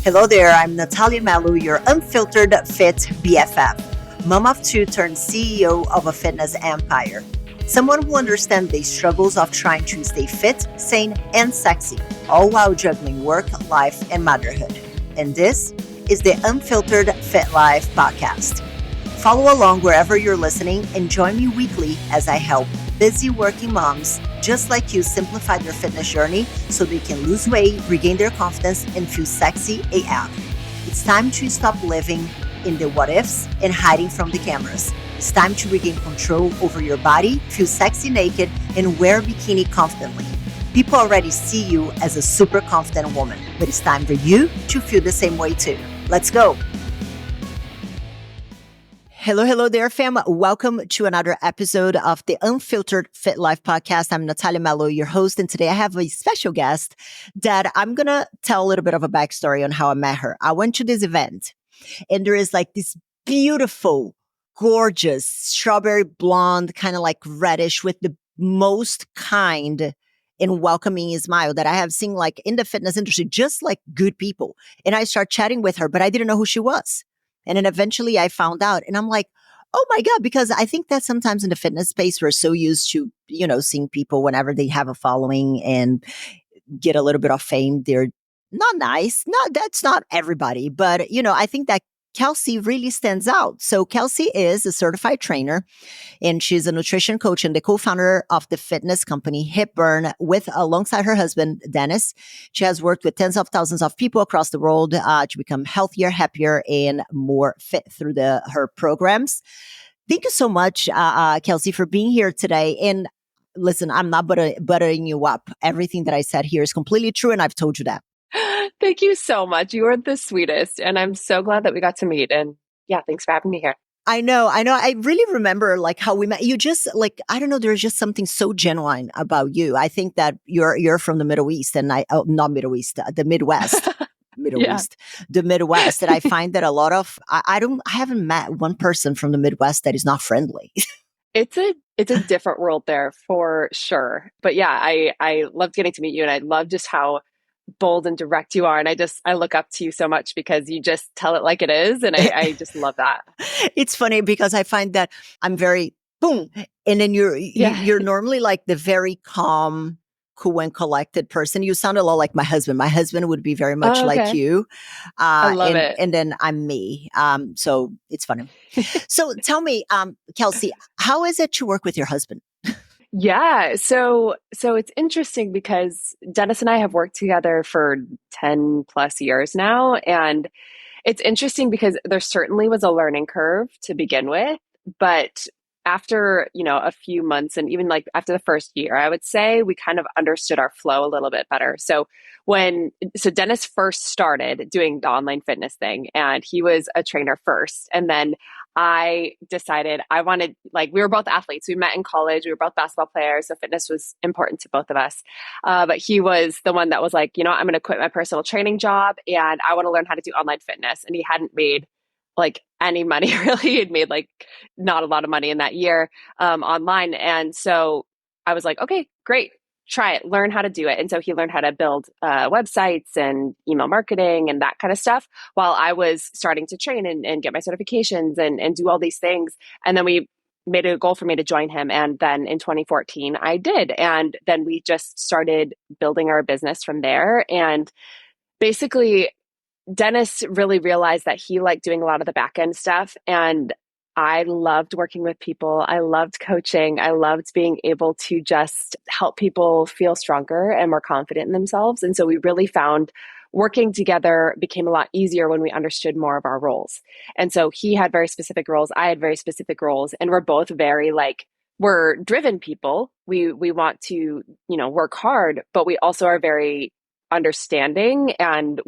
Hello there, I'm Nathalia Melo, your unfiltered fit BFF, mom of two turned CEO of a fitness empire. Someone who understands the struggles of trying to stay fit, sane, and sexy, all while juggling work, life, and motherhood. And this is the Unfiltered Fit Life podcast. Follow along wherever you're listening and join me weekly as I help busy working moms just like you simplify their fitness journey so they can lose weight, regain their confidence, and feel sexy AF. It's time to stop living in the what ifs and hiding from the cameras. It's time to regain control over your body, feel sexy naked, and wear a bikini confidently. People already see you as a super confident woman, but it's time for you to feel the same way too. Let's go. Hello there, fam. Welcome to another episode of the Unfiltered Fit Life podcast. I'm Nathalia Melo, your host, and today I have a special guest that I'm going to tell a little bit of a backstory on how I met her. I went to this event, and there is like this beautiful, gorgeous, strawberry blonde, kind of like reddish with the most kind and welcoming smile that I have seen like in the fitness industry, just like good people. And I start chatting with her, but I didn't know who she was. And then eventually I found out and I'm like, oh my God, because I think that sometimes in the fitness space, we're so used to, seeing people whenever they have a following and get a little bit of fame. They're not nice. That's not everybody. But, I think that Kelsey really stands out. So Kelsey is a certified trainer and she's a nutrition coach and the co-founder of the fitness company Hipburn alongside her husband, Dennis. She has worked with tens of thousands of people across the world to become healthier, happier, and more fit through her programs. Thank you so much, Kelsey, for being here today. And listen, I'm not buttering you up. Everything that I said here is completely true, and I've told you that. Thank you so much. You are the sweetest. And I'm so glad that we got to meet. And yeah, thanks for having me here. I know. I really remember like how we met. You just like, I don't know, there's just something so genuine about you. I think that you're from the Middle East and not Middle East, the Midwest. The Midwest. And I find that a lot of, I haven't met one person from the Midwest that is not friendly. It's a different world there for sure. But yeah, I loved getting to meet you and I love just how bold and direct you are. And I look up to you so much because you just tell it like it is. And I just love that. It's funny because I find that I'm very boom. And then you're normally like the very calm, cool and collected person. You sound a lot like my husband. My husband would be very much like you. I love it. And then I'm me. So it's funny. So tell me, Kelsey, how is it to work with your husband? Yeah. So it's interesting because Dennis and I have worked together for 10 plus years now. And it's interesting because there certainly was a learning curve to begin with, but after, a few months and even like after the first year, I would say we kind of understood our flow a little bit better. So Dennis first started doing the online fitness thing and he was a trainer first. And then I decided I wanted, like, we were both athletes. We met in college. We were both basketball players. So fitness was important to both of us. But he was the one that was like, I'm going to quit my personal training job and I want to learn how to do online fitness. And he hadn't made like any money really. He'd made like not a lot of money in that year online. And so I was like, okay, great. Try it, learn how to do it. And so he learned how to build websites and email marketing and that kind of stuff while I was starting to train and get my certifications and do all these things. And then we made it a goal for me to join him. And then in 2014, I did. And then we just started building our business from there. And basically, Dennis really realized that he liked doing a lot of the back end stuff. And I loved working with people. I loved coaching. I loved being able to just help people feel stronger and more confident in themselves. And so we really found working together became a lot easier when we understood more of our roles. And so he had very specific roles. I had very specific roles. And we're both very we're driven people. We want to, work hard, but we also are very understanding. And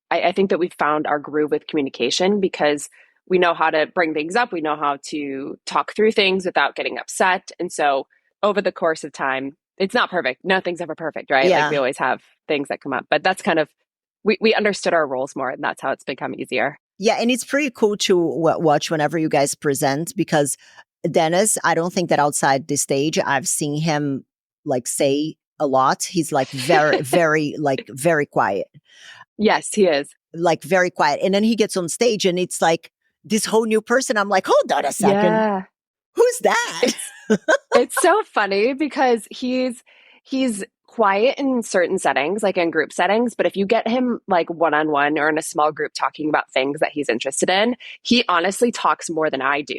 I think that we found our groove with communication because we know how to bring things up. We know how to talk through things without getting upset. And so over the course of time, it's not perfect. Nothing's ever perfect, right? Yeah. Like we always have things that come up, but that's kind of, we understood our roles more and that's how it's become easier. Yeah. And it's pretty cool to watch whenever you guys present because Dennis, I don't think that outside the stage, I've seen him like say a lot. He's like very, very, very quiet. Yes, he is. like very quiet. And then he gets on stage and it's like this whole new person. I'm like, hold on a second. Yeah. Who's that? It's it's so funny because he's quiet in certain settings, like in group settings, but if you get him like one-on-one or in a small group talking about things that he's interested in, he honestly talks more than I do.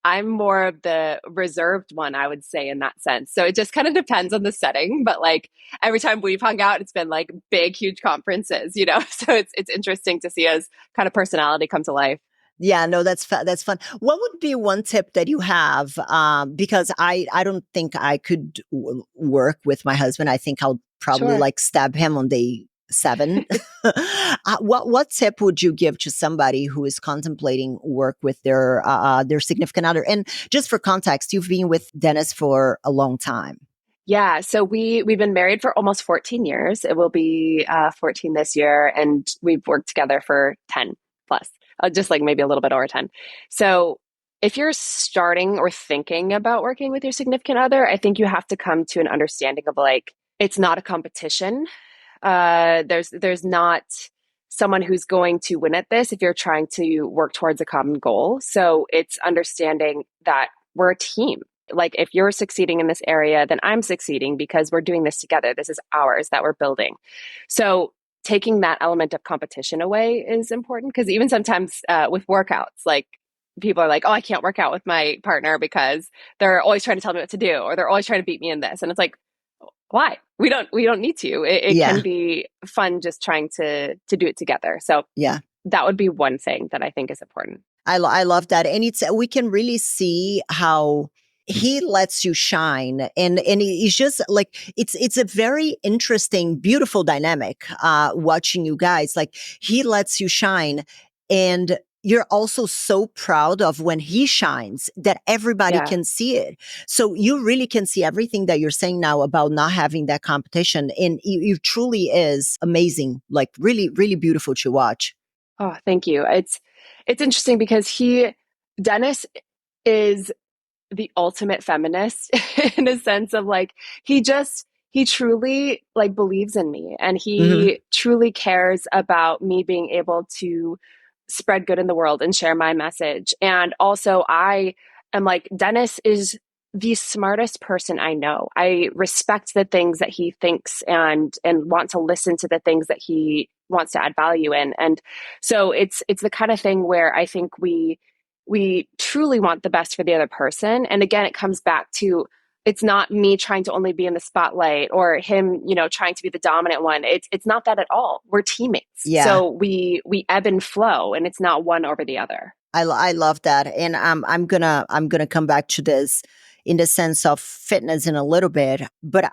I'm more of the reserved one, I would say, in that sense. So it just kind of depends on the setting, but like every time we've hung out, it's been like big, huge conferences, you know? So it's interesting to see his kind of personality come to life. Yeah, no, that's fun. What would be one tip that you have? Because I don't think I could work with my husband. I think I'll probably Sure. like stab him on day 7. What tip would you give to somebody who is contemplating work with their significant other? And just for context, you've been with Dennis for a long time. Yeah, so we've been married for almost 14 years. It will be 14 this year, and we've worked together for 10 plus, just like maybe a little bit over 10. So if you're starting or thinking about working with your significant other, I think you have to come to an understanding of like it's not a competition. There's not someone who's going to win at this if you're trying to work towards a common goal. So it's understanding that we're a team. Like if you're succeeding in this area, then I'm succeeding because we're doing this together. This is ours that we're building. So taking that element of competition away is important because even sometimes with workouts, like people are like, oh, I can't work out with my partner because they're always trying to tell me what to do or they're always trying to beat me in this. And it's like, why? We don't need to. It Yeah, can be fun just trying to do it together. So yeah. that would be one thing that I think is important. I love that, and it's we can really see how he lets you shine, and he's just like it's a very interesting, beautiful dynamic. Watching you guys, like he lets you shine, and you're also so proud of when he shines that everybody Yeah. can see it. So you really can see everything that you're saying now about not having that competition, and you truly is amazing, like really, really beautiful to watch. Oh, thank you. It's interesting because Dennis is the ultimate feminist in a sense of like he truly like believes in me and Hmm. he truly cares about me being able to spread good in the world and share my message. And also I am like Dennis is the smartest person I know. I respect the things that he thinks and want to listen to the things that he wants to add value in. And so it's the kind of thing where I think we truly want the best for the other person. And again, it comes back to it's not me trying to only be in the spotlight or him, trying to be the dominant one. It's not that at all. We're teammates. Yeah. So we ebb and flow and it's not one over the other. I love that, and I'm gonna come back to this in the sense of fitness in a little bit. But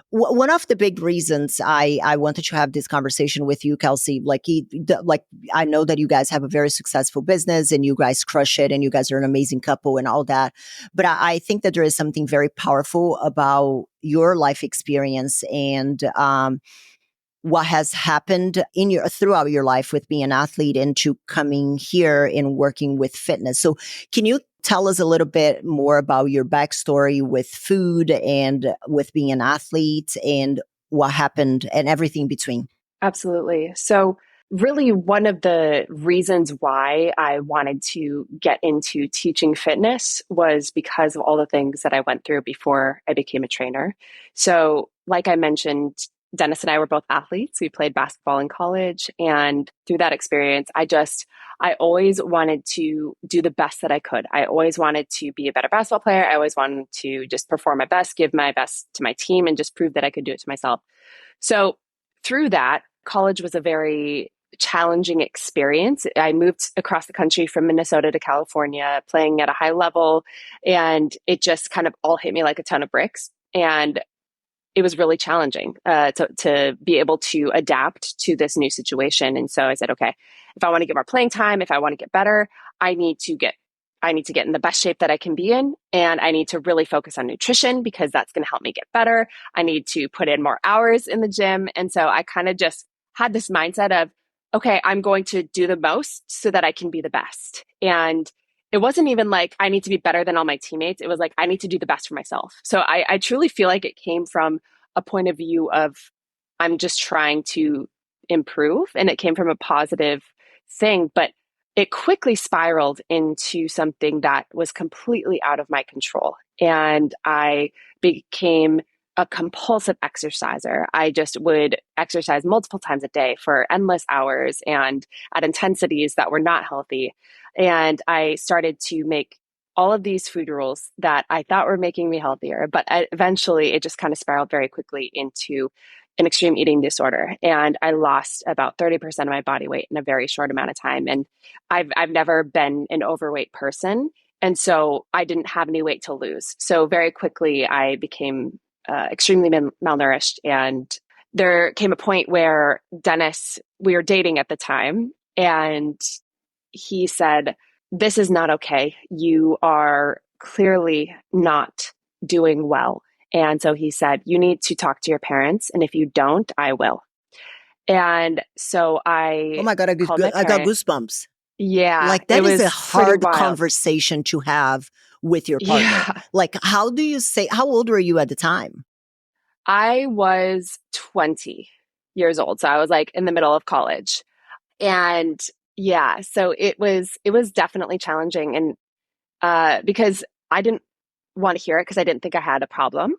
one of the big reasons I wanted to have this conversation with you, Kelsey, like I know that you guys have a very successful business and you guys crush it, and you guys are an amazing couple and all that. But I think that there is something very powerful about your life experience and what has happened in your throughout your life with being an athlete into coming here and working with fitness. So can you tell us a little bit more about your backstory with food and with being an athlete and what happened and everything between? Absolutely. So, really, one of the reasons why I wanted to get into teaching fitness was because of all the things that I went through before I became a trainer. So, like I mentioned, Dennis and I were both athletes. We played basketball in college. And through that experience, I always wanted to do the best that I could. I always wanted to be a better basketball player. I always wanted to just perform my best, give my best to my team, and just prove that I could do it to myself. So, through that, college was a very challenging experience. I moved across the country from Minnesota to California, playing at a high level, and it just kind of all hit me like a ton of bricks. And it was really challenging to be able to adapt to this new situation. And so I said, okay, if I want to get more playing time, if I want to get better, I need to get I need to get in the best shape that I can be in. And I need to really focus on nutrition because that's going to help me get better. I need to put in more hours in the gym. And so I kind of just had this mindset of, okay, I'm going to do the most so that I can be the best. And it wasn't even like I need to be better than all my teammates. It was like I need to do the best for myself. So I truly feel like it came from a point of view of I'm just trying to improve and it came from a positive thing, but it quickly spiraled into something that was completely out of my control. And I became a compulsive exerciser. I just would exercise multiple times a day for endless hours and at intensities that were not healthy. And I started to make all of these food rules that I thought were making me healthier, but eventually it just kind of spiraled very quickly into an extreme eating disorder. And I lost about 30% of my body weight in a very short amount of time. And I've never been an overweight person. And so I didn't have any weight to lose. So very quickly I became extremely malnourished. And there came a point where Dennis, we were dating at the time, and he said, "This is not okay. You are clearly not doing well." And so he said, "You need to talk to your parents. And if you don't, I will." And so Oh I my God, called my I got parents. goosebumps. Yeah, Like it that is a was pretty hard wild. conversation to have with your partner. Yeah. Like, how do you say, how old were you at the time? I was 20 years old. So I was like in the middle of college. And yeah, so it was definitely challenging. And because I didn't want to hear it because I didn't think I had a problem.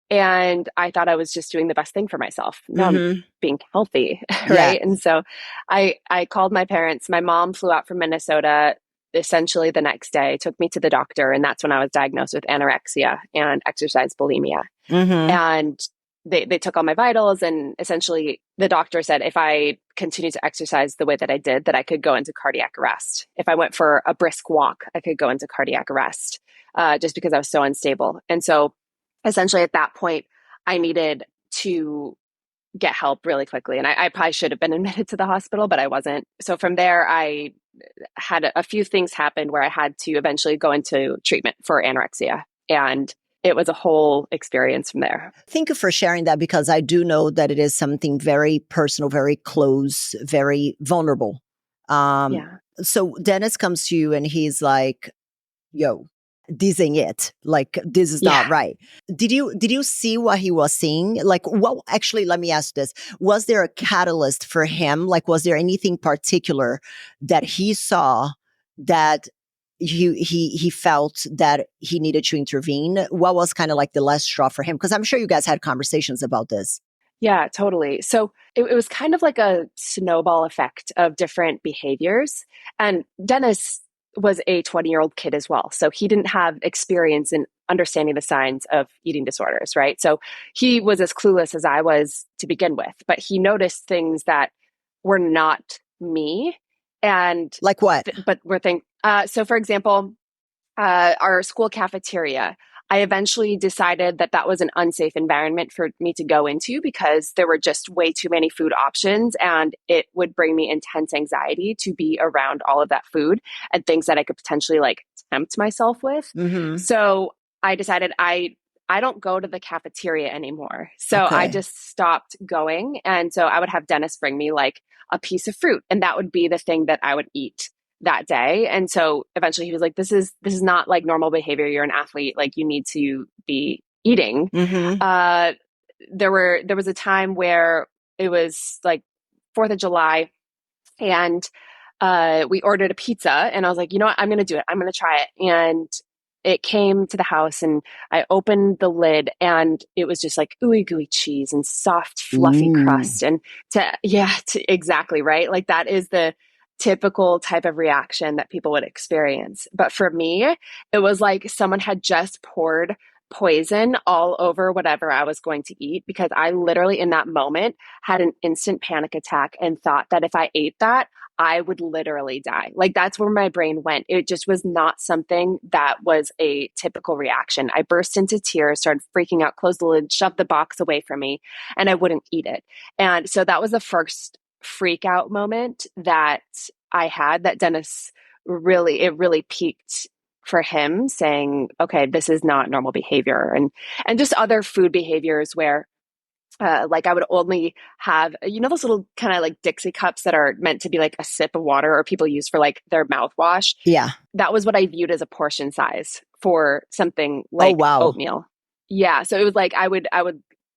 And I thought I was just doing the best thing for myself. No, I'm Mm-hmm. being healthy, Yeah. right? And so I called my parents. My mom flew out from Minnesota essentially the next day, took me to the doctor, and that's when I was diagnosed with anorexia and exercise bulimia. Mm-hmm. And they took all my vitals, and essentially the doctor said if I continued to exercise the way that I did, that I could go into cardiac arrest. If I went for a brisk walk, I could go into cardiac arrest, just because I was so unstable. And so essentially at that point, I needed to get help really quickly. And I probably should have been admitted to the hospital, but I wasn't. So from there, I had a few things happen where I had to eventually go into treatment for anorexia. And it was a whole experience from there. Thank you for sharing that because I do know that it is something very personal, very close, very vulnerable. Um, Yeah. so Dennis comes to you and he's like, yo, this ain't it. Like this is not Yeah. right. Did you see what he was seeing? Like what actually let me ask this. Was there a catalyst for him? Like was there anything particular that he saw that he felt that he needed to intervene? What was kind of like the last straw for him? Because I'm sure you guys had conversations about this. Yeah, totally. So it was kind of like a snowball effect of different behaviors. And Dennis was a 20-year-old kid as well. So he didn't have experience in understanding the signs of eating disorders, right? So he was as clueless as I was to begin with, but he noticed things that were not me. And, Like what? but were things, so for example, our school cafeteria. I eventually decided that that was an unsafe environment for me to go into because there were just way too many food options and it would bring me intense anxiety to be around all of that food and things that I could potentially like tempt myself with. Mm-hmm. So I decided I don't go to the cafeteria anymore. So I Okay. just stopped going. And so I would have Dennis bring me like a piece of fruit and that would be the thing that I would eat that day. And so eventually he was like, this is not like normal behavior. You're an athlete. Like you need to be eating. Mm-hmm. Uh, there was a time where it was like 4th of July and we ordered a pizza and I was like, you know what? I'm going to do it. I'm going to try it. And it came to the house and I opened the lid and it was just like ooey gooey cheese and soft, fluffy Ooh. crust. And exactly, right? Like that is the typical type of reaction that people would experience. But for me, it was like someone had just poured poison all over whatever I was going to eat because I literally in that moment had an instant panic attack and thought that if I ate that, I would literally die. Like that's where my brain went. It just was not something that was a typical reaction. I burst into tears, started freaking out, closed the lid, shoved the box away from me, and I wouldn't eat it. And so that was the first freak out moment that I had that Dennis it really peaked for him saying, okay, this is not normal behavior. And just other food behaviors where like I would only have, those little kind of like Dixie cups that are meant to be like a sip of water or people use for like their mouthwash. Yeah. That was what I viewed as a portion size for something Oh like wow. oatmeal. Yeah. So it was like I would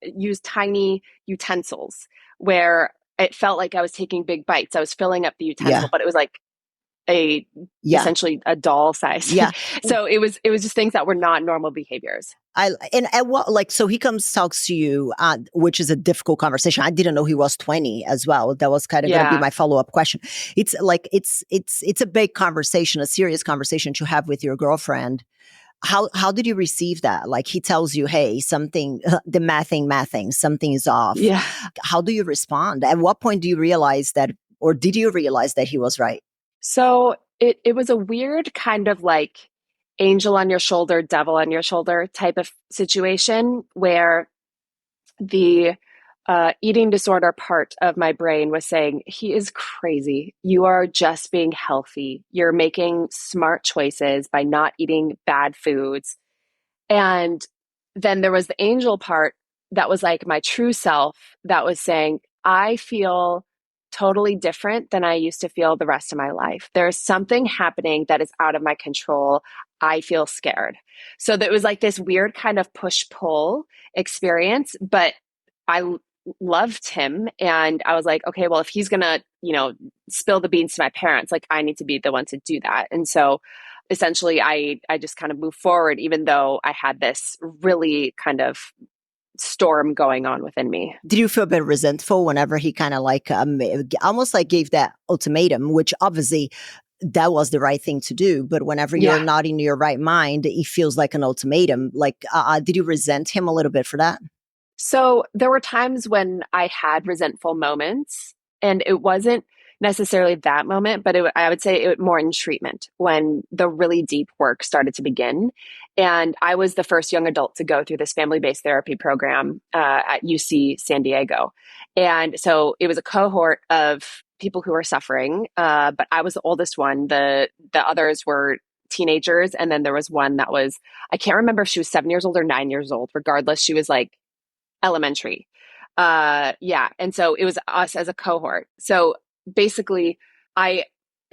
use tiny utensils where it felt like I was taking big bites. I was filling up the Yeah. utensil, but it was like a Yeah. essentially a doll size. Yeah. So it was just things that were not normal behaviors. And what, like, so he comes talks to you, which is a difficult conversation. I didn't know he was 20 as well. That was kind of going to be Yeah. my follow-up question. It's like it's a big conversation, a serious conversation to have with your girlfriend. How did you receive that? Like, he tells you, hey, something, the mathing, something is off. Yeah. How do you respond? At what point do you realize that, or did you realize that he was right? So it was a weird kind of like angel on your shoulder, devil on your shoulder type of situation where the eating disorder part of my brain was saying, he is crazy. You are just being healthy. You're making smart choices by not eating bad foods. And then there was the angel part that was like my true self that was saying, I feel totally different than I used to feel the rest of my life. There's something happening that is out of my control. I feel scared. So that was like this weird kind of push pull experience, but I loved him. And I was like, okay, well, if he's going to, spill the beans to my parents, like I need to be the one to do that. And so essentially I just kind of moved forward, even though I had this really kind of storm going on within me. Did you feel a bit resentful whenever he kind of like almost like gave that ultimatum, which obviously that was the right thing to do, but whenever you're Yeah. not in your right mind, it feels like an ultimatum. Like, did you resent him a little bit for that? So there were times when I had resentful moments, and it wasn't necessarily that moment, but I would say it more in treatment when the really deep work started to begin. And I was the first young adult to go through this family-based therapy program at UC San Diego. And so it was a cohort of people who were suffering, but I was the oldest one. The others were teenagers, and then there was one that was, I can't remember if she was 7 years old or 9 years old. Regardless, she was like elementary. Yeah. And so it was us as a cohort. So basically, I,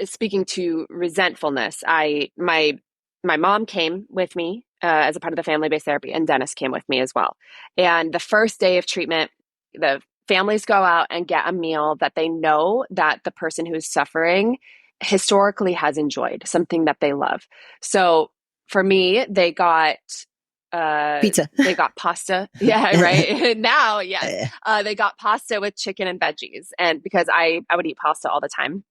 speaking to resentfulness, my mom came with me as a part of the family-based therapy, and Dennis came with me as well. And the first day of treatment, the families go out and get a meal that they know that the person who's suffering historically has enjoyed, something that they love. So for me, Pizza. they got pasta. Yeah, right. Now, yes. They got pasta with chicken and veggies. And because I would eat pasta all the time.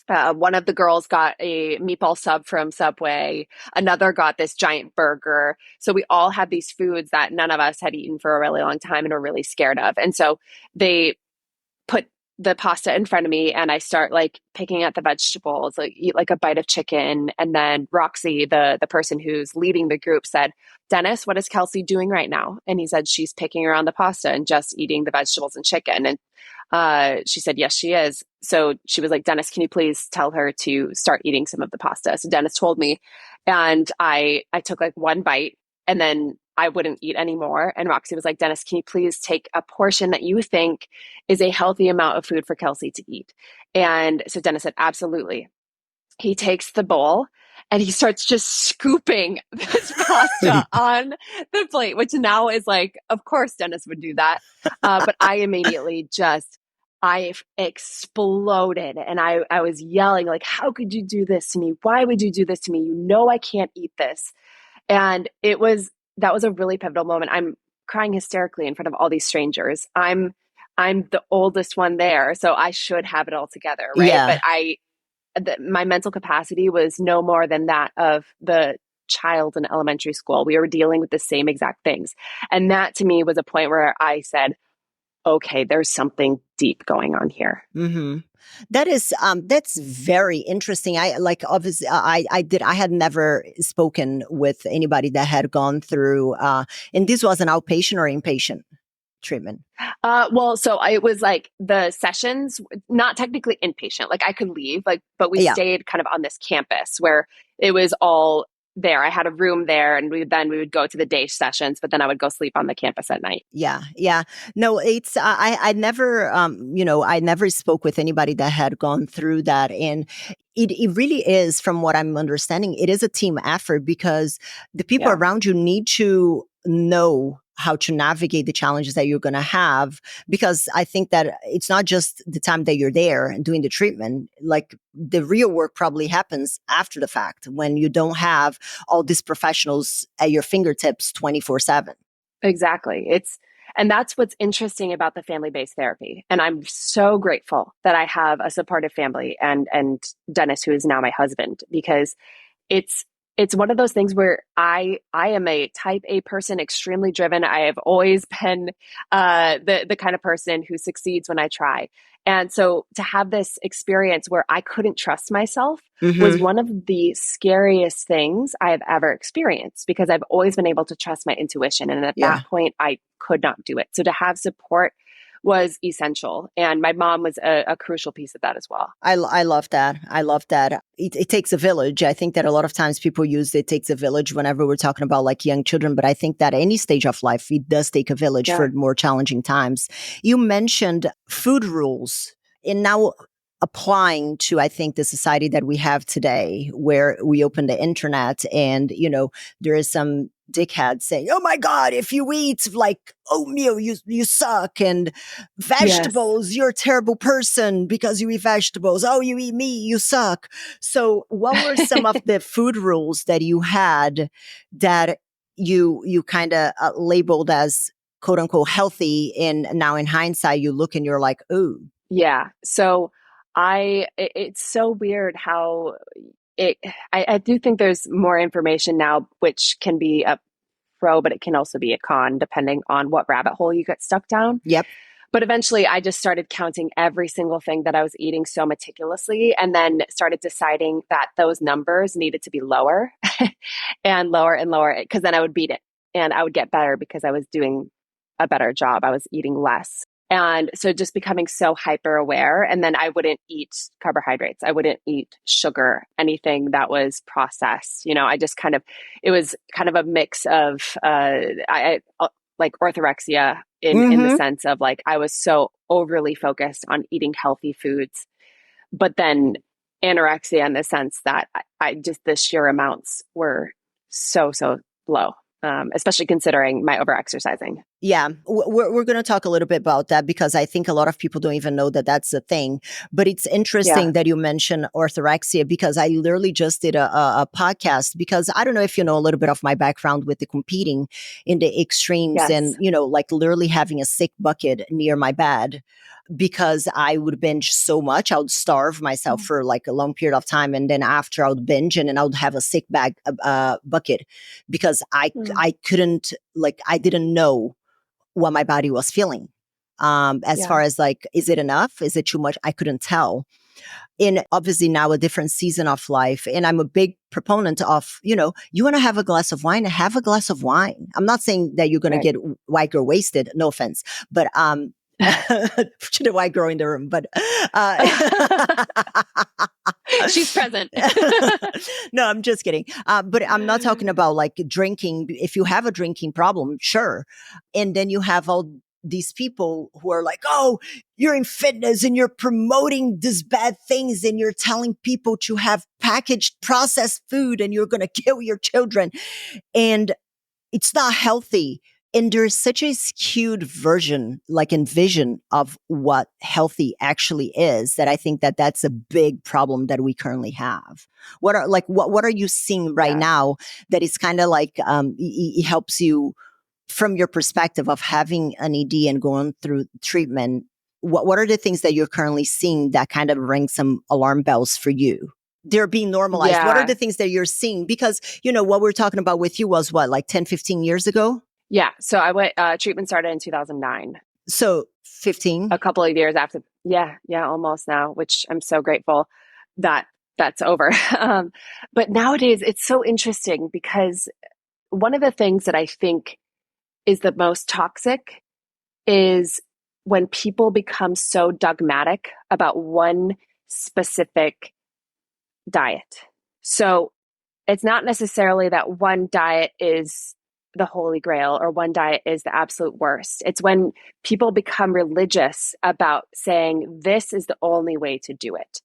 One of the girls got a meatball sub from Subway. Another got this giant burger. So we all had these foods that none of us had eaten for a really long time and were really scared of. And so they put the pasta in front of me, and I start like picking at the vegetables, like eat like a bite of chicken. And then Roxy, the person who's leading the group, said, Dennis, what is Kelsey doing right now? And he said, she's picking around the pasta and just eating the vegetables and chicken. And she said, yes, she is. So she was like, Dennis, can you please tell her to start eating some of the pasta? So Dennis told me, and I took like one bite, and then I wouldn't eat anymore. And Roxy was like, Dennis, can you please take a portion that you think is a healthy amount of food for Kelsey to eat? And so Dennis said, absolutely. He takes the bowl and he starts just scooping this pasta on the plate, which now is like, of course, Dennis would do that. But I immediately I exploded, and I was yelling, like, how could you do this to me? Why would you do this to me? You know, I can't eat this. And that was a really pivotal moment. I'm crying hysterically in front of all these strangers. I'm the oldest one there, so I should have it all together, right? Yeah. But my mental capacity was no more than that of the child in elementary school. We were dealing with the same exact things. And that to me was a point where I said, okay, there's something deep going on here. Mm-hmm. That's very interesting. I like, obviously I had never spoken with anybody that had gone through and this was an outpatient or inpatient treatment. Well, so it was like the sessions, not technically inpatient, like I could leave, like, but we Yeah. stayed kind of on this campus where it was all there. I had a room there, and we would go to the day sessions, but then I would go sleep on the campus at night. Yeah, yeah. No, it's I never I never spoke with anybody that had gone through that, and it really is, from what I'm understanding, it is a team effort because the people Yeah. around you need to know how to navigate the challenges that you're going to have, because I think that it's not just the time that you're there and doing the treatment. Like the real work probably happens after the fact when you don't have all these professionals at your fingertips 24/7. Exactly. And that's what's interesting about the family-based therapy. And I'm so grateful that I have a supportive family and Dennis, who is now my husband, because it's it's one of those things where I am a type A person, extremely driven. I have always been the kind of person who succeeds when I try. And so to have this experience where I couldn't trust myself was Mm-hmm. one of the scariest things I have ever experienced, because I've always been able to trust my intuition. And at Yeah. that point, I could not do it. So to have support was essential. And my mom was a crucial piece of that as well. I love that. I love that. It takes a village. I think that a lot of times people use it takes a village whenever we're talking about like young children, but I think that any stage of life, it does take a village Yeah. for more challenging times. You mentioned food rules, and now applying to, I think, the society that we have today, where we open the internet and, there is some dickhead saying, "Oh my God, if you eat like oatmeal, you suck. And Yes. vegetables, you're a terrible person because you eat vegetables. Oh, you eat meat, you suck." So what were some of the food rules that you had that you kind of labeled as quote unquote healthy, and now in hindsight you look and you're like, "Ooh." Yeah. So it's so weird how it, I do think there's more information now, which can be a pro, but it can also be a con depending on what rabbit hole you get stuck down. Yep. But eventually I just started counting every single thing that I was eating so meticulously, and then started deciding that those numbers needed to be lower and lower, because then I would beat it and I would get better because I was doing a better job. I was eating less. And so just becoming so hyper aware. And then I wouldn't eat carbohydrates. I wouldn't eat sugar, anything that was processed. I just it was kind of a mix of, like orthorexia in the Mm-hmm. sense of like, I was so overly focused on eating healthy foods, but then anorexia in the sense that I just, the sheer amounts were so low, especially considering my overexercising. Yeah, we're going to talk a little bit about that because I think a lot of people don't even know that that's a thing. But it's Yeah. interesting that you mentioned orthorexia, because I literally just did a podcast, because I don't know if you know a little bit of my background with the competing in the extremes, and, Yes. like literally having a sick bucket near my bed because I would binge so much. I would starve myself for like a long period of time. And then after I would binge, and then I would have a sick bucket, because Mm. I couldn't, like, I didn't know what my body was feeling. As Yeah. far as like, is it enough? Is it too much? I couldn't tell. In obviously now a different season of life. And I'm a big proponent of, you want to have a glass of wine, have a glass of wine. I'm not saying that you're going to Right. get white girl wasted. No offense. But, to the white girl in the room, but, She's present. no, I'm just kidding. But I'm not talking about like drinking. If you have a drinking problem, sure. And then you have all these people who are like, "Oh, you're in fitness and you're promoting these bad things and you're telling people to have packaged processed food and you're going to kill your children." And it's not healthy. And there's such a skewed version, like envision of what healthy actually is, that I think that that's a big problem that we currently have. What are you seeing right Yeah. now that is kind of like, it helps you from your perspective of having an ED and going through treatment? What are the things that you're currently seeing that kind of ring some alarm bells for you? They're being normalized. What are Yeah. the things that you're seeing? Because, what we're talking about with you was what, like 10, 15 years ago? Yeah. So I went, treatment started in 2009, So 15? a couple of years after. Yeah. Yeah. Almost now, which I'm so grateful that that's over. But nowadays it's so interesting because one of the things that I think is the most toxic is when people become so dogmatic about one specific diet. So it's not necessarily that one diet is the holy grail or one diet is the absolute worst. It's when people become religious about saying this is the only way to do it.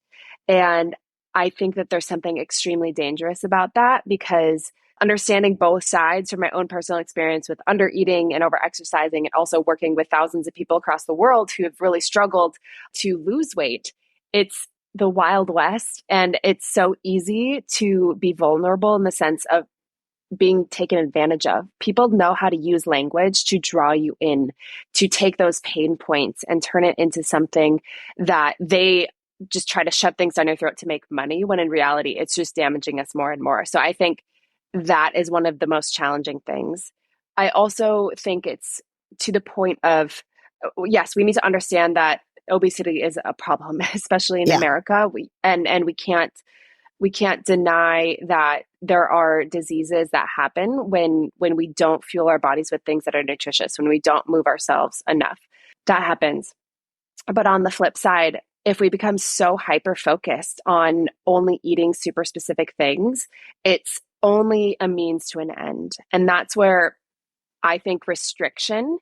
And I think that there's something extremely dangerous about that, because understanding both sides from my own personal experience with under eating and over exercising, and also working with thousands of people across the world who have really struggled to lose weight. It's the Wild West, and it's so easy to be vulnerable in the sense of being taken advantage of. People know how to use language to draw you in, to take those pain points and turn it into something that they just try to shove things down your throat to make money, when in reality, it's just damaging us more and more. So I think that is one of the most challenging things. I also think it's to the point of, yes, we need to understand that obesity is a problem, especially in Yeah. America. And we can't deny that there are diseases that happen when we don't fuel our bodies with things that are nutritious, when we don't move ourselves enough. That happens. But on the flip side, if we become so hyper focused on only eating super specific things, it's only a means to an end. And that's where I think restriction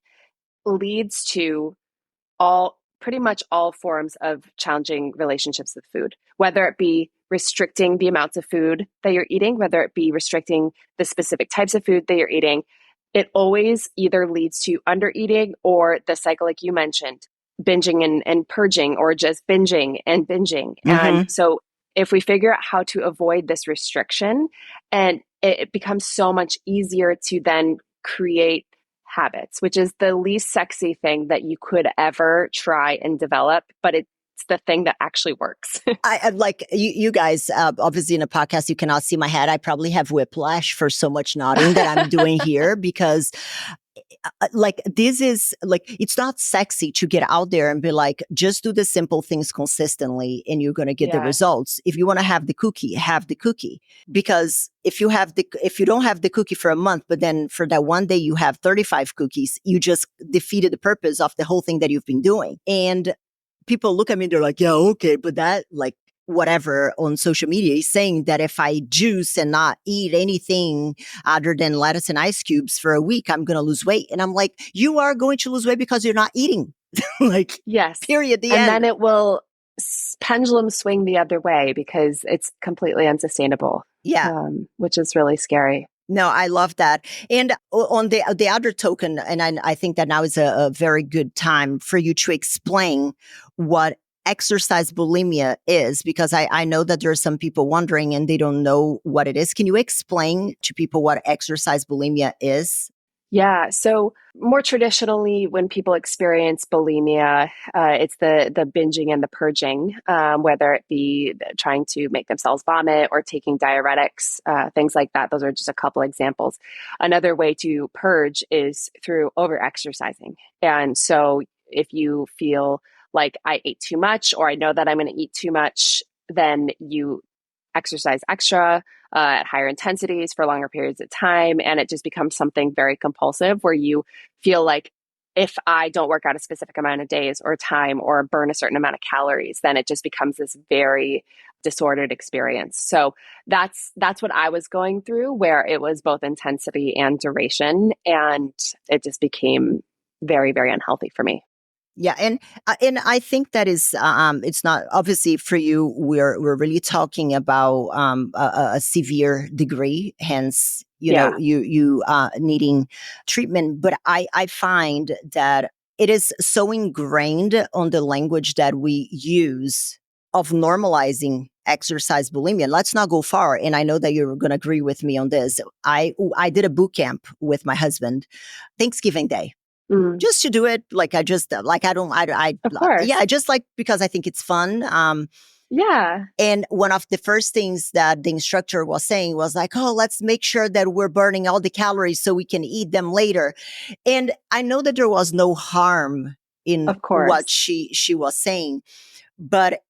leads to pretty much all forms of challenging relationships with food, whether it be restricting the amounts of food that you're eating, whether it be restricting the specific types of food that you're eating. It always either leads to under eating or the cycle, like you mentioned, binging and purging, or just binging and binging. And Mm-hmm. so if we figure out how to avoid this restriction, and it becomes so much easier to then create habits, which is the least sexy thing that you could ever try and develop, but it's the thing that actually works. I like you guys, obviously in a podcast, you cannot see my head. I probably have whiplash for so much nodding that I'm doing here because like this is like, it's not sexy to get out there and be like, just do the simple things consistently and you're going to get the Yeah. results. If you want to have the cookie, have the cookie. Because if you don't have the cookie for a month, but then for that one day you have 35 cookies, you just defeated the purpose of the whole thing that you've been doing. And people look at me, they're like, yeah, okay, but that like whatever on social media is saying that if I juice and not eat anything other than lettuce and ice cubes for a week, I'm going to lose weight. And I'm like, you are going to lose weight because you're not eating. Like, Yes. period, the And then end. it will pendulum swing the other way because it's completely unsustainable, Yeah. which is really scary. No, I love that. And on the other token, and I think that now is a very good time for you to explain what exercise bulimia is, because I know that there are some people wondering and they don't know what it is. Can you explain to people what exercise bulimia is? Yeah. So more traditionally, when people experience bulimia, it's the binging and the purging, whether it be trying to make themselves vomit or taking diuretics, things like that. Those are just a couple examples. Another way to purge is through over-exercising. And so if you feel like I ate too much, or I know that I'm going to eat too much, then you exercise extra at higher intensities for longer periods of time. And it just becomes something very compulsive where you feel like if I don't work out a specific amount of days or time or burn a certain amount of calories, then it just becomes this very disordered experience. So that's what I was going through, where it was both intensity and duration. And it just became very, very unhealthy for me. Yeah, and I think that is it's not obviously for you. We're really talking about a severe degree, hence Yeah. you needing treatment. But I find that it is so ingrained on the language that we use of normalizing exercise bulimia. Let's not go far, and I know that you're going to agree with me on this. I did a boot camp with my husband, Thanksgiving Day, Mm, just to do it. Like I just like of yeah, course. I just like because I think it's fun. Yeah. And one of the first things that the instructor was saying was like, oh, let's make sure that we're burning all the calories so we can eat them later. And I know that there was no harm in Of what course. she was saying, but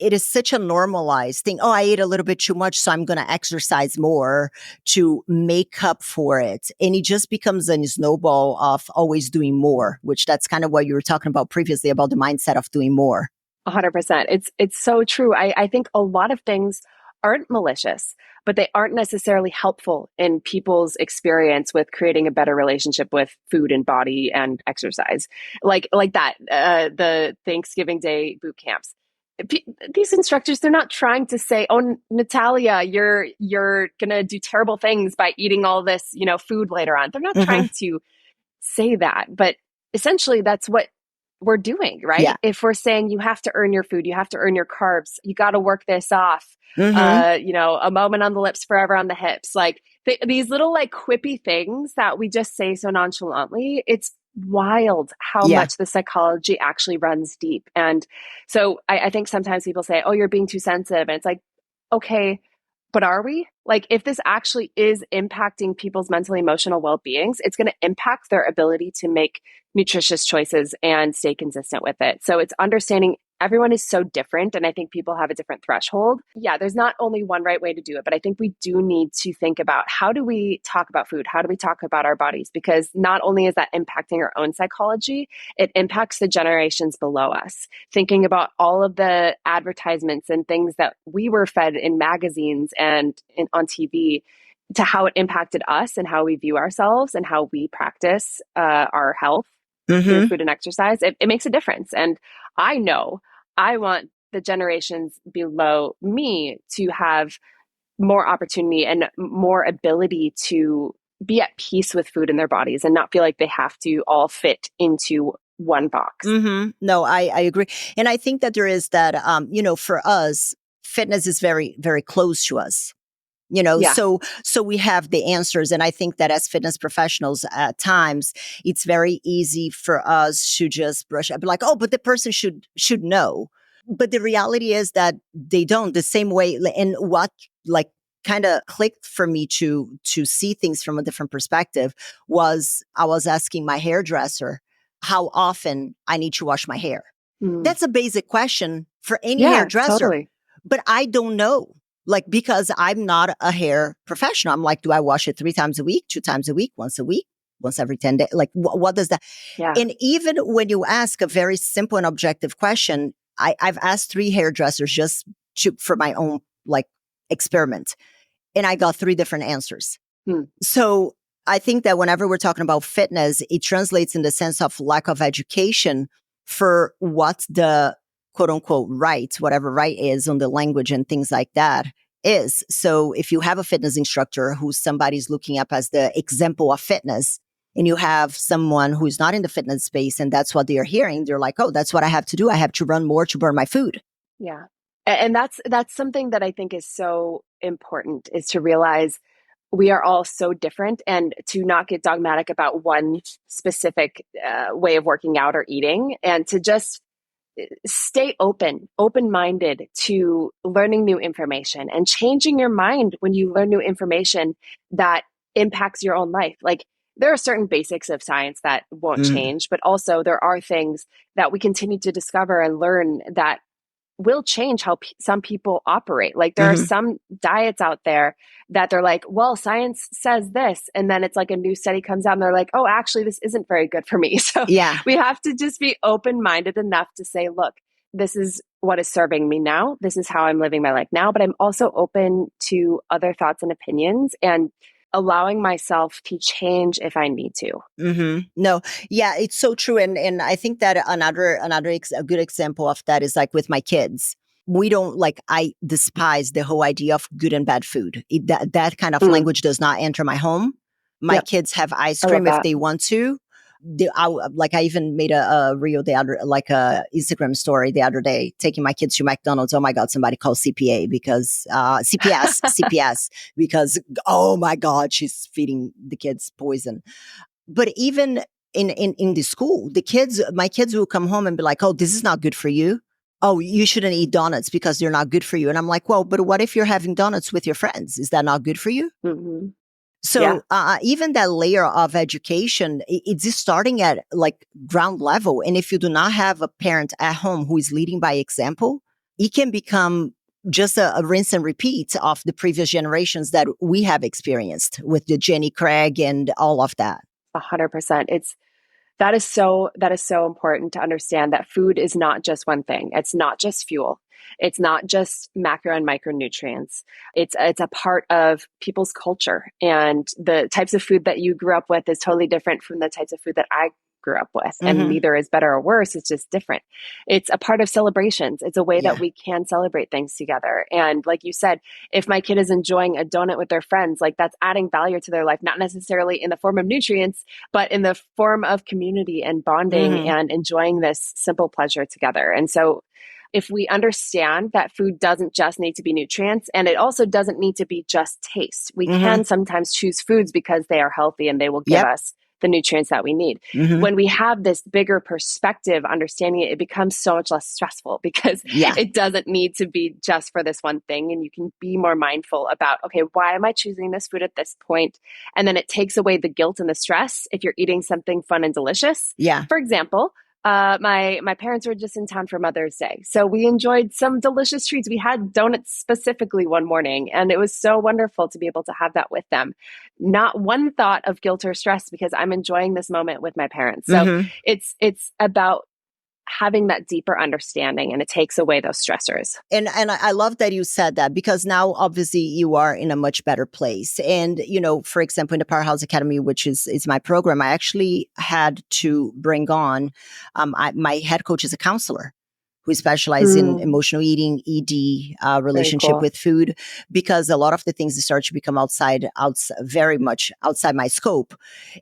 it is such a normalized thing. Oh, I ate a little bit too much, so I'm going to exercise more to make up for it. And it just becomes a snowball of always doing more, which that's kind of what you were talking about previously about the mindset of doing more. 100%. It's so true. I think a lot of things aren't malicious, but they aren't necessarily helpful in people's experience with creating a better relationship with food and body and exercise. Like that, the Thanksgiving Day boot camps. these instructors, they're not trying to say, oh, Natalia, you're gonna do terrible things by eating all this, food later on. They're not Hmm. trying to say that, but essentially that's what we're doing, Yeah. right? If we're saying you have to earn your food, you have to earn your carbs, you got to work this off, Hmm. a moment on the lips, forever on the hips, like these little like quippy things that we just say so nonchalantly. It's wild how Yeah. much the psychology actually runs deep. And so I think sometimes people say, oh, you're being too sensitive. And it's like, okay, but are we? Like, if this actually is impacting people's mental, emotional well beings, it's going to impact their ability to make nutritious choices and stay consistent with it. So it's understanding everyone is so different. And I think people have a different threshold. Yeah, there's not only one right way to do it, but I think we do need to think about how do we talk about food? How do we talk about our bodies? Because not only is that impacting our own psychology, it impacts the generations below us. Thinking about all of the advertisements and things that we were fed in magazines and on TV, to how it impacted us and how we view ourselves and how we practice our health through Hmm. food and exercise, it makes a difference. And I know I want the generations below me to have more opportunity and more ability to be at peace with food in their bodies and not feel like they have to all fit into one box. No, I agree. And I think that there is that, for us, fitness is very, very close to us. Yeah. So we have the answers. And I think that as fitness professionals, at times it's very easy for us to just brush up, like, oh, but the person should know. But the reality is that they don't. The same way. And what, like, kind of clicked for me to see things from a different perspective was I was asking my hairdresser how often I need to wash my hair. Mm. That's a basic question for any Yeah, hairdresser, totally. but I don't know. Like, because I'm not a hair professional. I'm like, do I wash it 3 times a week, 2 times a week, once a week, once every 10 days? Like, what does that? Yeah. And even when you ask a very simple and objective question, I've asked 3 hairdressers just for my own, like, experiment, and I got 3 different answers. Mm. So I think that whenever we're talking about fitness, it translates in the sense of lack of education for what the quote unquote right, whatever right is on the language and things like that is. So if you have a fitness instructor who somebody's looking up as the example of fitness, and you have someone who's not in the fitness space and that's what they're hearing, they're like, oh, that's what I have to do. I have to run more to burn my food. Yeah. And that's something that I think is so important, is to realize we are all so different and to not get dogmatic about one specific way of working out or eating, and to just stay open-minded to learning new information and changing your mind when you learn new information that impacts your own life. Like, there are certain basics of science that won't Mm. change, but also there are things that we continue to discover and learn that will change how some people operate. Like, there are Hmm. some diets out there that they're like, well, science says this. And then it's like a new study comes out and they're like, oh, actually, this isn't very good for me. So Yeah. we have to just be open minded enough to say, look, this is what is serving me now. This is how I'm living my life now. But I'm also open to other thoughts and opinions and allowing myself to change if I need to. No, yeah, it's so true, and I think that a good example of that is like with my kids. We don't, like, I despise the whole idea of good and bad food. That kind of Mm, language does not enter my home. My yep. kids have ice I love cream if that. they want to. Like, I even made a reel the other, like a Instagram story the other day, taking my kids to McDonald's. Oh my God, somebody called CPA because CPS, because, oh my God, she's feeding the kids poison. But even in the school, my kids will come home and be like, oh, this is not good for you. Oh, you shouldn't eat donuts because they're not good for you. And I'm like, well, but what if you're having donuts with your friends? Is that not good for you? Hmm. Yeah. So even that layer of education, it's just starting at, like, ground level. And if you do not have a parent at home who is leading by example, it can become just a rinse and repeat of the previous generations that we have experienced with the Jenny Craig and all of that. 100%. That is so important to understand that food is not just one thing. It's not just fuel. It's not just macro and micronutrients. It's a part of people's culture, and the types of food that you grew up with is totally different from the types of food that I grew up with. And Mm-hmm. neither is better or worse. It's just different. It's a part of celebrations. It's a way that Yeah. we can celebrate things together. And like you said, if my kid is enjoying a donut with their friends, like that's adding value to their life, not necessarily in the form of nutrients, but in the form of community and bonding Mm-hmm. and enjoying this simple pleasure together. And so if we understand that food doesn't just need to be nutrients and it also doesn't need to be just taste, we Mm-hmm. can sometimes choose foods because they are healthy and they will give Yep. us the nutrients that we need. Mm-hmm. When we have this bigger perspective, understanding it, it becomes so much less stressful because Yeah. it doesn't need to be just for this one thing. And you can be more mindful about, okay, why am I choosing this food at this point? And then it takes away the guilt and the stress if you're eating something fun and delicious. Yeah. For example, my parents were just in town for Mother's Day, so we enjoyed some delicious treats. We had donuts specifically one morning, and it was so wonderful to be able to have that with them. Not one thought of guilt or stress because I'm enjoying this moment with my parents. So Mm-hmm. it's about having that deeper understanding, and it takes away those stressors. And I love that you said that, because now obviously you are in a much better place. And for example, in the Powerhouse Academy, which is my program, I actually had to bring on my head coach is a counselor who specializes in Mm, emotional eating, ED, very relationship cool. with food, because a lot of the things start to become outside, very much outside my scope.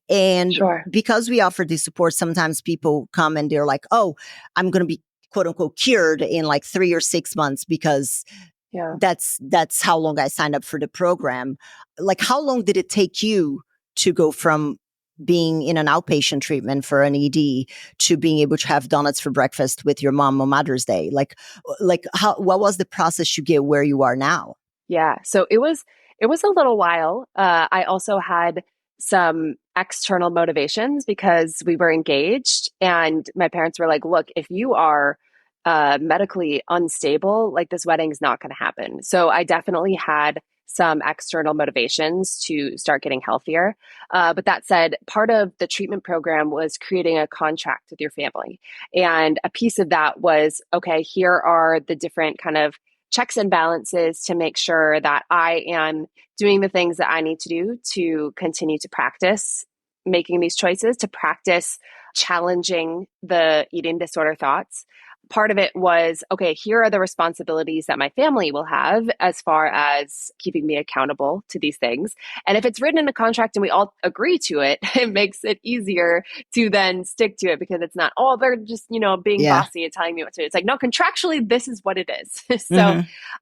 And Sure. because we offer this support, sometimes people come and they're like, oh, I'm going to be quote unquote cured in like 3 or 6 months, because Yeah. that's how long I signed up for the program. Like, how long did it take you to go from being in an outpatient treatment for an ED to being able to have donuts for breakfast with your mom on Mother's Day? Like what was the process to get where you are now? Yeah. So it was a little while. I also had some external motivations because we were engaged and my parents were like, look, if you are medically unstable, like this wedding is not going to happen. So I definitely had some external motivations to start getting healthier. But that said, part of the treatment program was creating a contract with your family. And a piece of that was, okay, here are the different kind of checks and balances to make sure that I am doing the things that I need to do to continue to practice making these choices, to practice challenging the eating disorder thoughts. Part of it was, okay, here are the responsibilities that my family will have as far as keeping me accountable to these things. And if it's written in a contract and we all agree to it, it makes it easier to then stick to it because it's not, oh, they're just, being Yeah. bossy and telling me what to do. It's like, no, contractually, this is what it is. So Mm-hmm.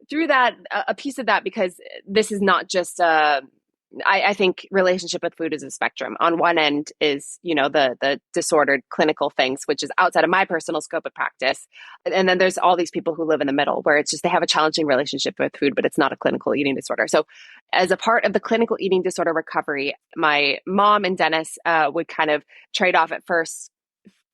through that, a piece of that, because this is not just I think relationship with food is a spectrum. On one end is, the disordered clinical things, which is outside of my personal scope of practice. And then there's all these people who live in the middle where it's just they have a challenging relationship with food, but it's not a clinical eating disorder. So as a part of the clinical eating disorder recovery, my mom and Dennis would kind of trade off at first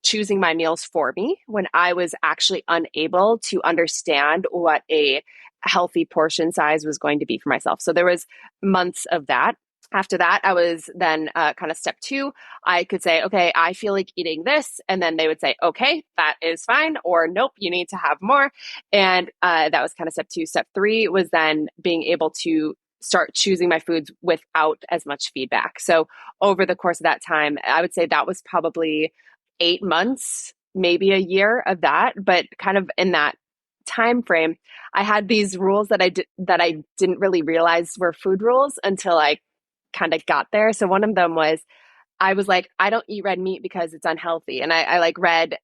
choosing my meals for me when I was actually unable to understand what a healthy portion size was going to be for myself. So there was months of that. After that, I was then kind of step two. I could say, okay, I feel like eating this. And then they would say, okay, that is fine. Or nope, you need to have more. And that was kind of step two. Step three was then being able to start choosing my foods without as much feedback. So over the course of that time, I would say that was probably 8 months, maybe a year of that, but kind of in that time frame, I had these rules that I didn't really realize were food rules until I kind of got there. So one of them was I was like, I don't eat red meat because it's unhealthy. And I like read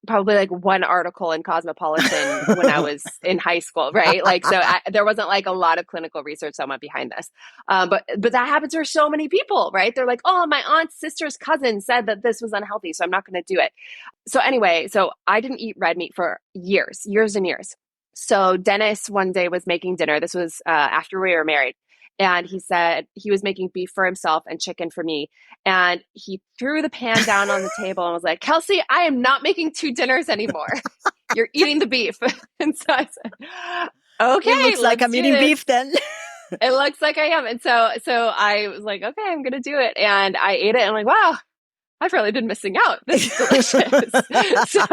probably like one article in Cosmopolitan when I was in high school, right? Like, so there wasn't like a lot of clinical research that went behind this. But that happens for so many people, right? They're like, oh, my aunt's sister's cousin said that this was unhealthy, so I'm not going to do it. So anyway, so I didn't eat red meat for years and years. So Dennis one day was making dinner. This was after we were married. And he said he was making beef for himself and chicken for me. And he threw the pan down on the table and was like, Kelsey, I am not making two dinners anymore. You're eating the beef. And so I said, It okay, looks like let's I'm do eating this. beef then. It looks like I am. And so I was like, okay, I'm going to do it. And I ate it and I'm like, wow, I've really been missing out. This is delicious. so,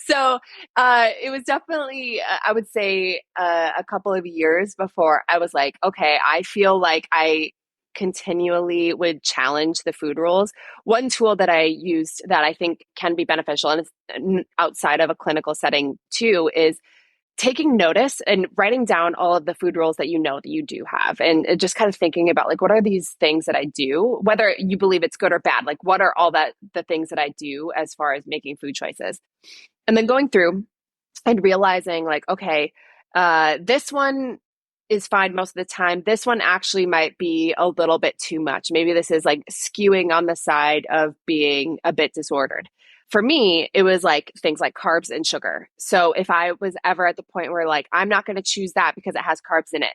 so it was definitely, I would say, a couple of years before I was like, okay, I feel like I continually would challenge the food rules. One tool that I used that I think can be beneficial, and it's outside of a clinical setting too, is taking notice and writing down all of the food rules that you know that you do have, and just kind of thinking about like, what are these things that I do, whether you believe it's good or bad, like what are all the things that I do as far as making food choices, and then going through and realizing like, okay, this one is fine most of the time. This one actually might be a little bit too much. Maybe this is like skewing on the side of being a bit disordered. For me, it was like things like carbs and sugar. So if I was ever at the point where like, I'm not going to choose that because it has carbs in it,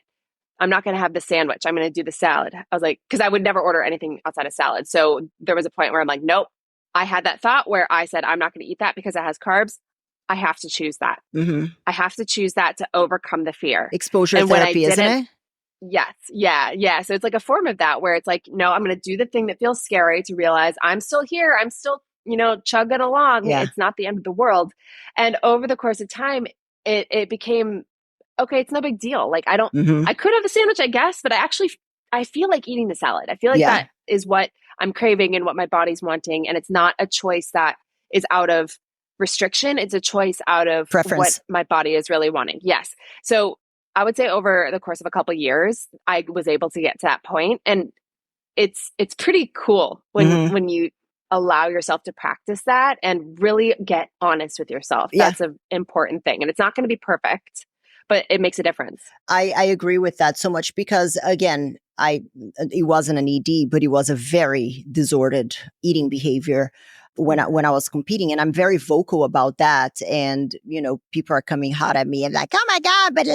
I'm not going to have the sandwich, I'm going to do the salad. I was like, because I would never order anything outside of salad. So there was a point where I'm like, nope. I had that thought where I said, I'm not going to eat that because it has carbs. I have to choose that. I have to choose that to overcome the fear. Exposure and when I therapy, isn't it? Yes. Yeah. So it's like a form of that where it's like, no, I'm going to do the thing that feels scary to realize I'm still here. I'm still, chugging along. Yeah. It's not the end of the world. And over the course of time, it became, okay, it's no big deal. Like I could have a sandwich, I guess, but I feel like eating the salad. I feel like Yeah. that is what I'm craving and what my body's wanting. And it's not a choice that is out of restriction. It's a choice out of Preference. what my body is really wanting. Yes. So I would say over the course of a couple of years, I was able to get to that point. And it's pretty cool when you allow yourself to practice that and really get honest with yourself. Yeah. That's an important thing. And it's not going to be perfect, but it makes a difference. I agree with that so much because again, it wasn't an ED, but it was a very disordered eating behavior when I was competing, and I'm very vocal about that. And people are coming hot at me and like, "Oh my God, but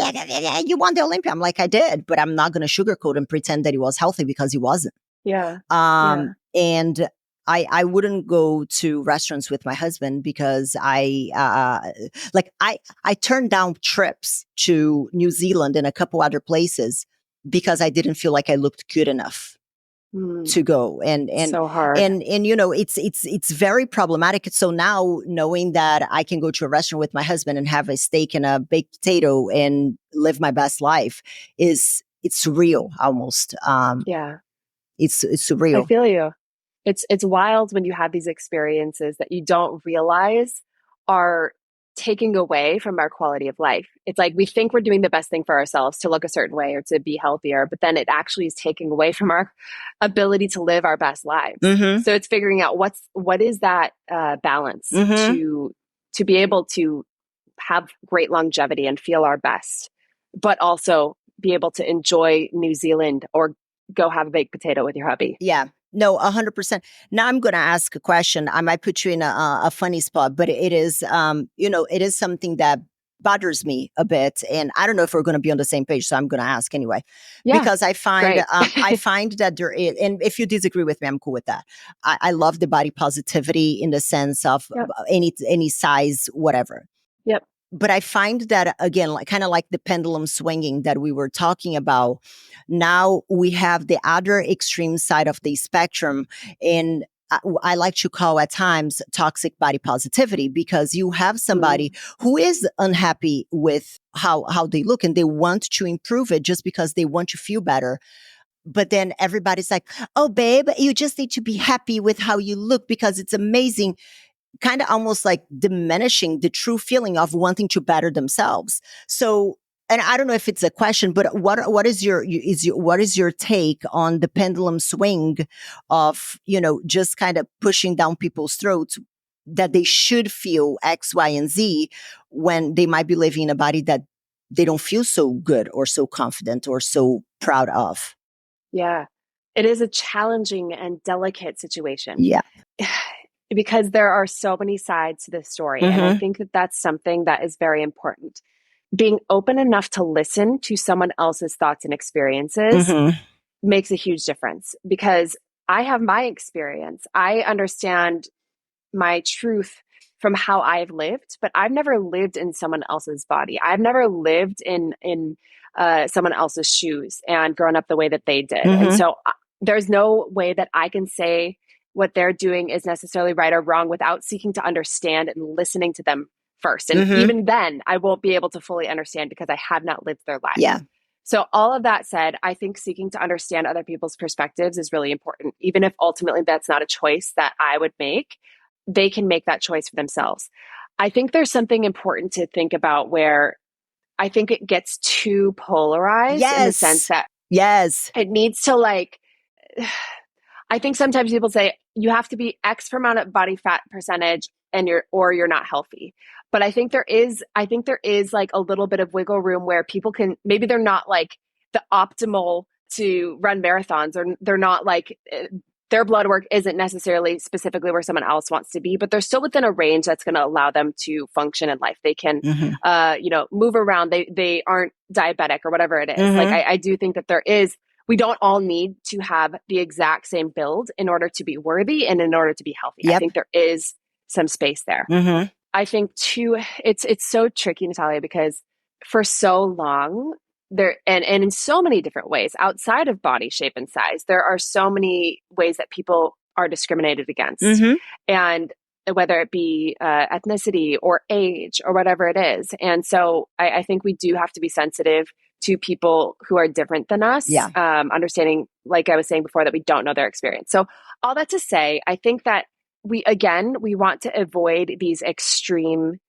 you won the Olympia." I'm like, "I did, but I'm not going to sugarcoat and pretend that he was healthy because he wasn't." Yeah. And I wouldn't go to restaurants with my husband because I turned down trips to New Zealand and a couple other places because I didn't feel like I looked good enough to go. And so hard. And it's very problematic. So now knowing that I can go to a restaurant with my husband and have a steak and a baked potato and live my best life it's surreal almost. It's surreal. I feel you. It's wild when you have these experiences that you don't realize are taking away from our quality of life. It's like we think we're doing the best thing for ourselves to look a certain way or to be healthier, but then it actually is taking away from our ability to live our best lives. So it's figuring out what is that balance to be able to have great longevity and feel our best, but also be able to enjoy New Zealand or go have a baked potato with your hubby. Yeah. No, 100%. Now I'm going to ask a question. I might put you in a funny spot, but it is, it is something that bothers me a bit, and I don't know if we're going to be on the same page. So I'm going to ask anyway, because I find, I find that there is, and if you disagree with me, I'm cool with that. I love the body positivity in the sense of any size, whatever. Yep. But I find that again, kind of like the pendulum swinging that we were talking about. Now we have the other extreme side of the spectrum, and I like to call at times toxic body positivity, because you have somebody who is unhappy with how they look and they want to improve it just because they want to feel better. But then everybody's like, "Oh, babe, you just need to be happy with how you look because it's amazing." Kind of almost like diminishing the true feeling of wanting to better themselves. So, and I don't know if it's a question, but what is your take on the pendulum swing of, just kind of pushing down people's throats that they should feel X, Y, and Z when they might be living in a body that they don't feel so good or so confident or so proud of? Yeah. It is a challenging and delicate situation. Yeah. Because there are so many sides to this story. And I think that that's something that is very important. Being open enough to listen to someone else's thoughts and experiences makes a huge difference, because I have my experience. I understand my truth from how I've lived, but I've never lived in someone else's body. I've never lived in someone else's shoes and grown up the way that they did. And so there's no way that I can say what they're doing is necessarily right or wrong without seeking to understand and listening to them first. And even then, I won't be able to fully understand because I have not lived their life. Yeah. So all of that said, I think seeking to understand other people's perspectives is really important. Even if ultimately that's not a choice that I would make, they can make that choice for themselves. I think there's something important to think about where I think it gets too polarized in the sense Yes. that Yes. it needs to like, I think sometimes people say you have to be X amount of body fat percentage and you're not healthy. But I think there is like a little bit of wiggle room where people can, maybe they're not like the optimal to run marathons, or they're not like their blood work isn't necessarily specifically where someone else wants to be, but they're still within a range that's going to allow them to function in life. They can, move around. They aren't diabetic or whatever it is. Like, I do think that we don't all need to have the exact same build in order to be worthy and in order to be healthy. Yep. I think there is some space there. I think too, it's so tricky, Nathalia, because for so long there, and in so many different ways outside of body shape and size, there are so many ways that people are discriminated against, and whether it be ethnicity or age or whatever it is. And so I think we do have to be sensitive to people who are different than us, understanding, like I was saying before, that we don't know their experience. So all that to say, I think that we want to avoid these extreme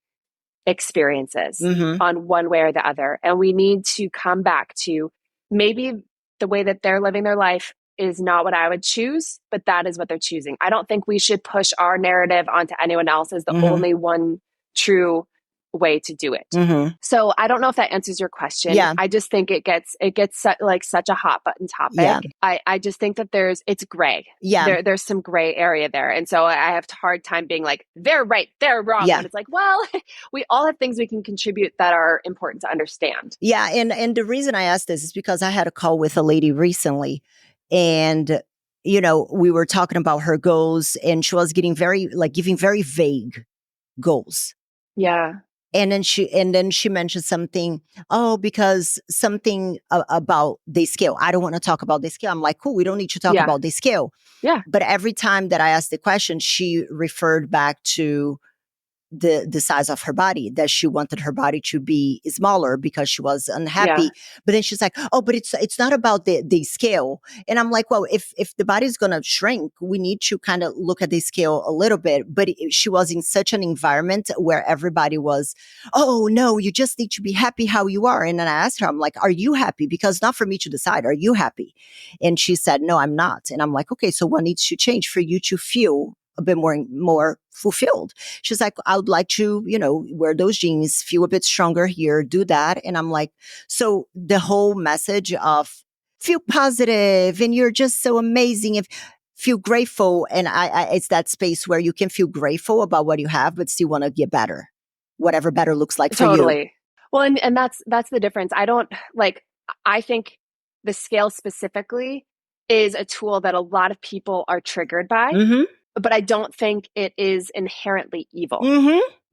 experiences on one way or the other. And we need to come back to maybe the way that they're living their life is not what I would choose, but that is what they're choosing. I don't think we should push our narrative onto anyone else as the only one true way to do it. So I don't know if that answers your question. Yeah. I just think it gets like such a hot button topic. Yeah. I just think that it's gray. Yeah. There's some gray area there. And so I have a hard time being like, they're right, they're wrong. Yeah. But it's like, well, we all have things we can contribute that are important to understand. Yeah. And the reason I asked this is because I had a call with a lady recently, and we were talking about her goals, and she was giving very vague goals. Yeah. And then she mentioned something, because something about the scale. I don't want to talk about the scale. I'm like, cool, we don't need to talk about the scale. Yeah. But every time that I asked the question, she referred back to the size of her body, that she wanted her body to be smaller because she was unhappy. But then she's like, oh, but it's not about the scale. And I'm like, well, if the body is going to shrink, we need to kind of look at the scale a little bit. But she was in such an environment where everybody was, oh no, you just need to be happy how you are. And then I asked her, I'm like, are you happy? Because not for me to decide, are you happy? And she said, no, I'm not. And I'm like, okay, so what needs to change for you to feel a bit more fulfilled? She's like, I would like to, wear those jeans, feel a bit stronger here, do that. And I'm like, so the whole message of feel positive and you're just so amazing, if feel grateful. And I it's that space where you can feel grateful about what you have, but still want to get better, whatever better looks like for you. Totally. Well, and that's the difference. I think the scale specifically is a tool that a lot of people are triggered by. But I don't think it is inherently evil,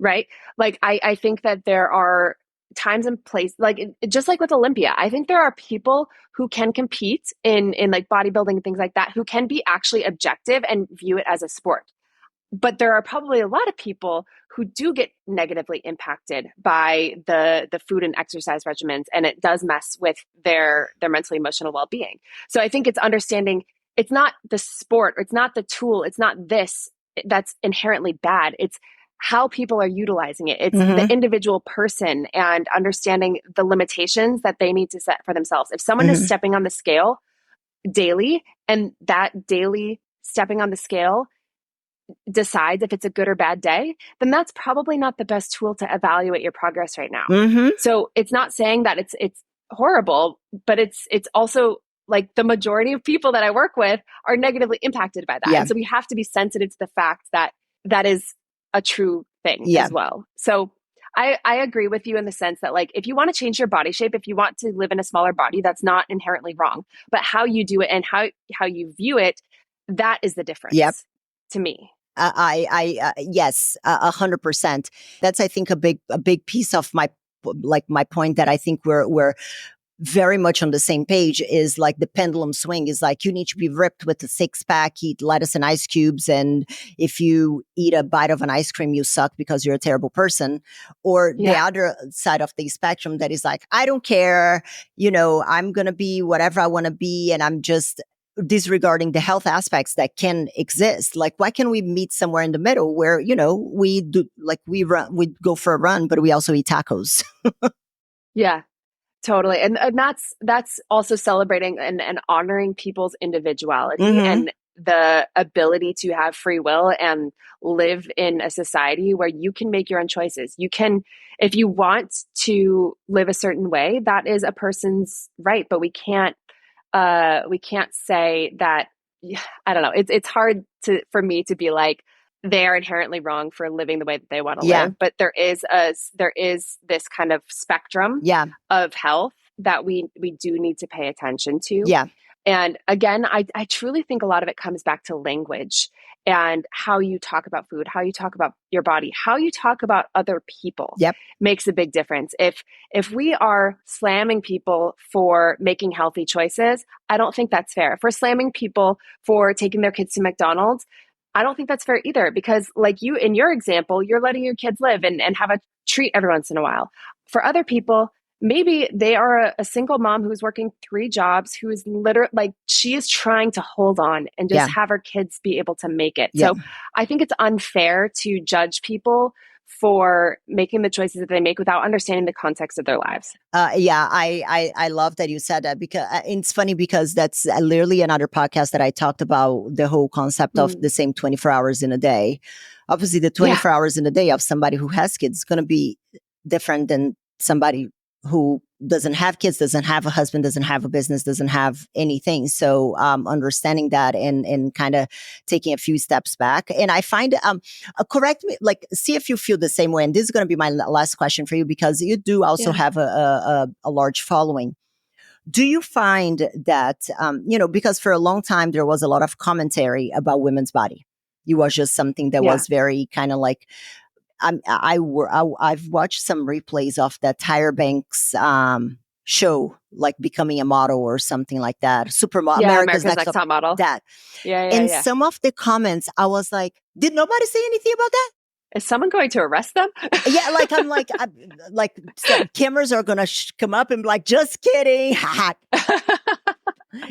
right? Like, I think that there are times and places, like just like with Olympia, I think there are people who can compete in like bodybuilding and things like that, who can be actually objective and view it as a sport. But there are probably a lot of people who do get negatively impacted by the food and exercise regimens, and it does mess with their mentally emotional well-being. So I think it's understanding it's not the sport, or it's not the tool, it's not this that's inherently bad. It's how people are utilizing it. It's the individual person, and understanding the limitations that they need to set for themselves. If someone is stepping on the scale daily, and that daily stepping on the scale decides if it's a good or bad day, then that's probably not the best tool to evaluate your progress right now. So it's not saying that it's horrible, but it's also like the majority of people that I work with are negatively impacted by that. And so we have to be sensitive to the fact that that is a true thing as well. So I agree with you in the sense that, like, if you want to change your body shape, if you want to live in a smaller body, that's not inherently wrong. But how you do it and how you view it, that is the difference to me. Yes, 100%. That's, I think, a big piece of my point, that I think we're very much on the same page is like the pendulum swing is like you need to be ripped with a six pack, eat lettuce and ice cubes. And if you eat a bite of an ice cream, you suck because you're a terrible person. Or the Yeah. other side of the spectrum that is like, I don't care, I'm going to be whatever I want to be. And I'm just disregarding the health aspects that can exist. Like, why can't we meet somewhere in the middle where, we do like we go for a run, but we also eat tacos. Yeah. Totally. And that's also celebrating and honoring people's individuality Mm-hmm. and the ability to have free will and live in a society where you can make your own choices. You can, if you want to live a certain way, that is a person's right, but we can't say that. I don't know. It's hard for me to be like they are inherently wrong for living the way that they want to Yeah. live, but there is this kind of spectrum Yeah. of health that we do need to pay attention to. Yeah. And again, I truly think a lot of it comes back to language and how you talk about food, how you talk about your body, how you talk about other people Yep. makes a big difference. If we are slamming people for making healthy choices, I don't think that's fair. If we're slamming people for taking their kids to McDonald's, I don't think that's fair either, because like you, in your example, you're letting your kids live and have a treat every once in a while. For other people, maybe they are a single mom who's working 3 jobs, who is literally like, she is trying to hold on and just Yeah. have her kids be able to make it. Yeah. So I think it's unfair to judge people for making the choices that they make without understanding the context of their lives. Yeah, I love that you said that, because it's funny because that's literally another podcast that I talked about the whole concept of the same 24 hours in a day. Obviously, the 24 hours in a day of somebody who has kids is going to be different than somebody who doesn't have kids, doesn't have a husband, doesn't have a business, doesn't have anything. So understanding that and kind of taking a few steps back. And I find, correct me, like, see if you feel the same way. And this is going to be my last question for you, because you do also have a large following. Do you find that, because for a long time, there was a lot of commentary about women's body. It was just something that was very kind of like, I've watched some replays of that Tyra Banks show, like becoming a model or something like that. America's Next Top Model. That. And some of the comments, I was like, did nobody say anything about that? Is someone going to arrest them? Yeah, like I'm like cameras are gonna come up and be like, just kidding.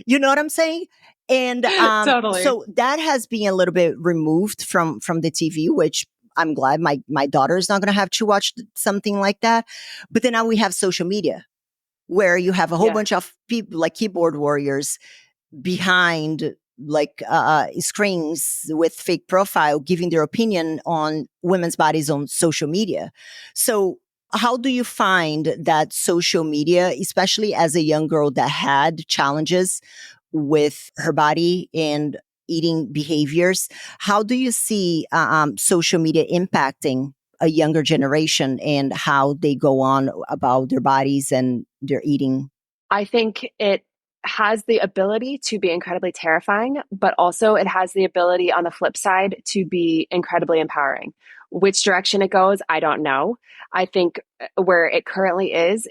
You know what I'm saying? And Totally. So that has been a little bit removed from the TV, which I'm glad my daughter is not going to have to watch something like that. But then now we have social media, where you have a whole bunch of people like keyboard warriors behind like screens with fake profile giving their opinion on women's bodies on social media. So how do you find that social media, especially as a young girl that had challenges with her body and eating behaviors, how do you see social media impacting a younger generation and how they go on about their bodies and their eating? I think it has the ability to be incredibly terrifying, but also it has the ability on the flip side to be incredibly empowering. Which direction it goes, I don't know. I think where it currently is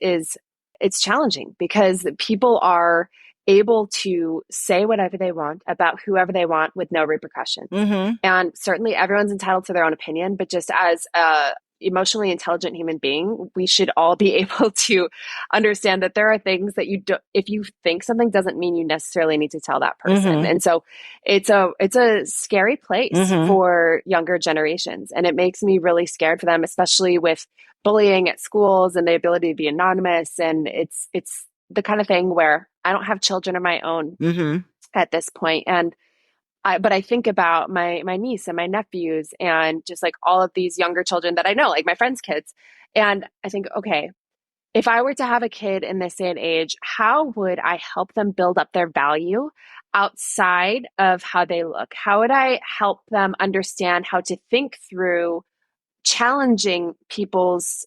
it's challenging because people are able to say whatever they want about whoever they want with no repercussions. Mm-hmm. And certainly everyone's entitled to their own opinion, but just as a emotionally intelligent human being, we should all be able to understand that there are things that you do, if you think something doesn't mean you necessarily need to tell that person. And so it's a scary place for younger generations. And it makes me really scared for them, especially with bullying at schools and the ability to be anonymous. And it's the kind of thing where I don't have children of my own at this point. But I think about my niece and my nephews and just like all of these younger children that I know, like my friends' kids. And I think, okay, if I were to have a kid in this day and age, how would I help them build up their value outside of how they look? How would I help them understand how to think through challenging people's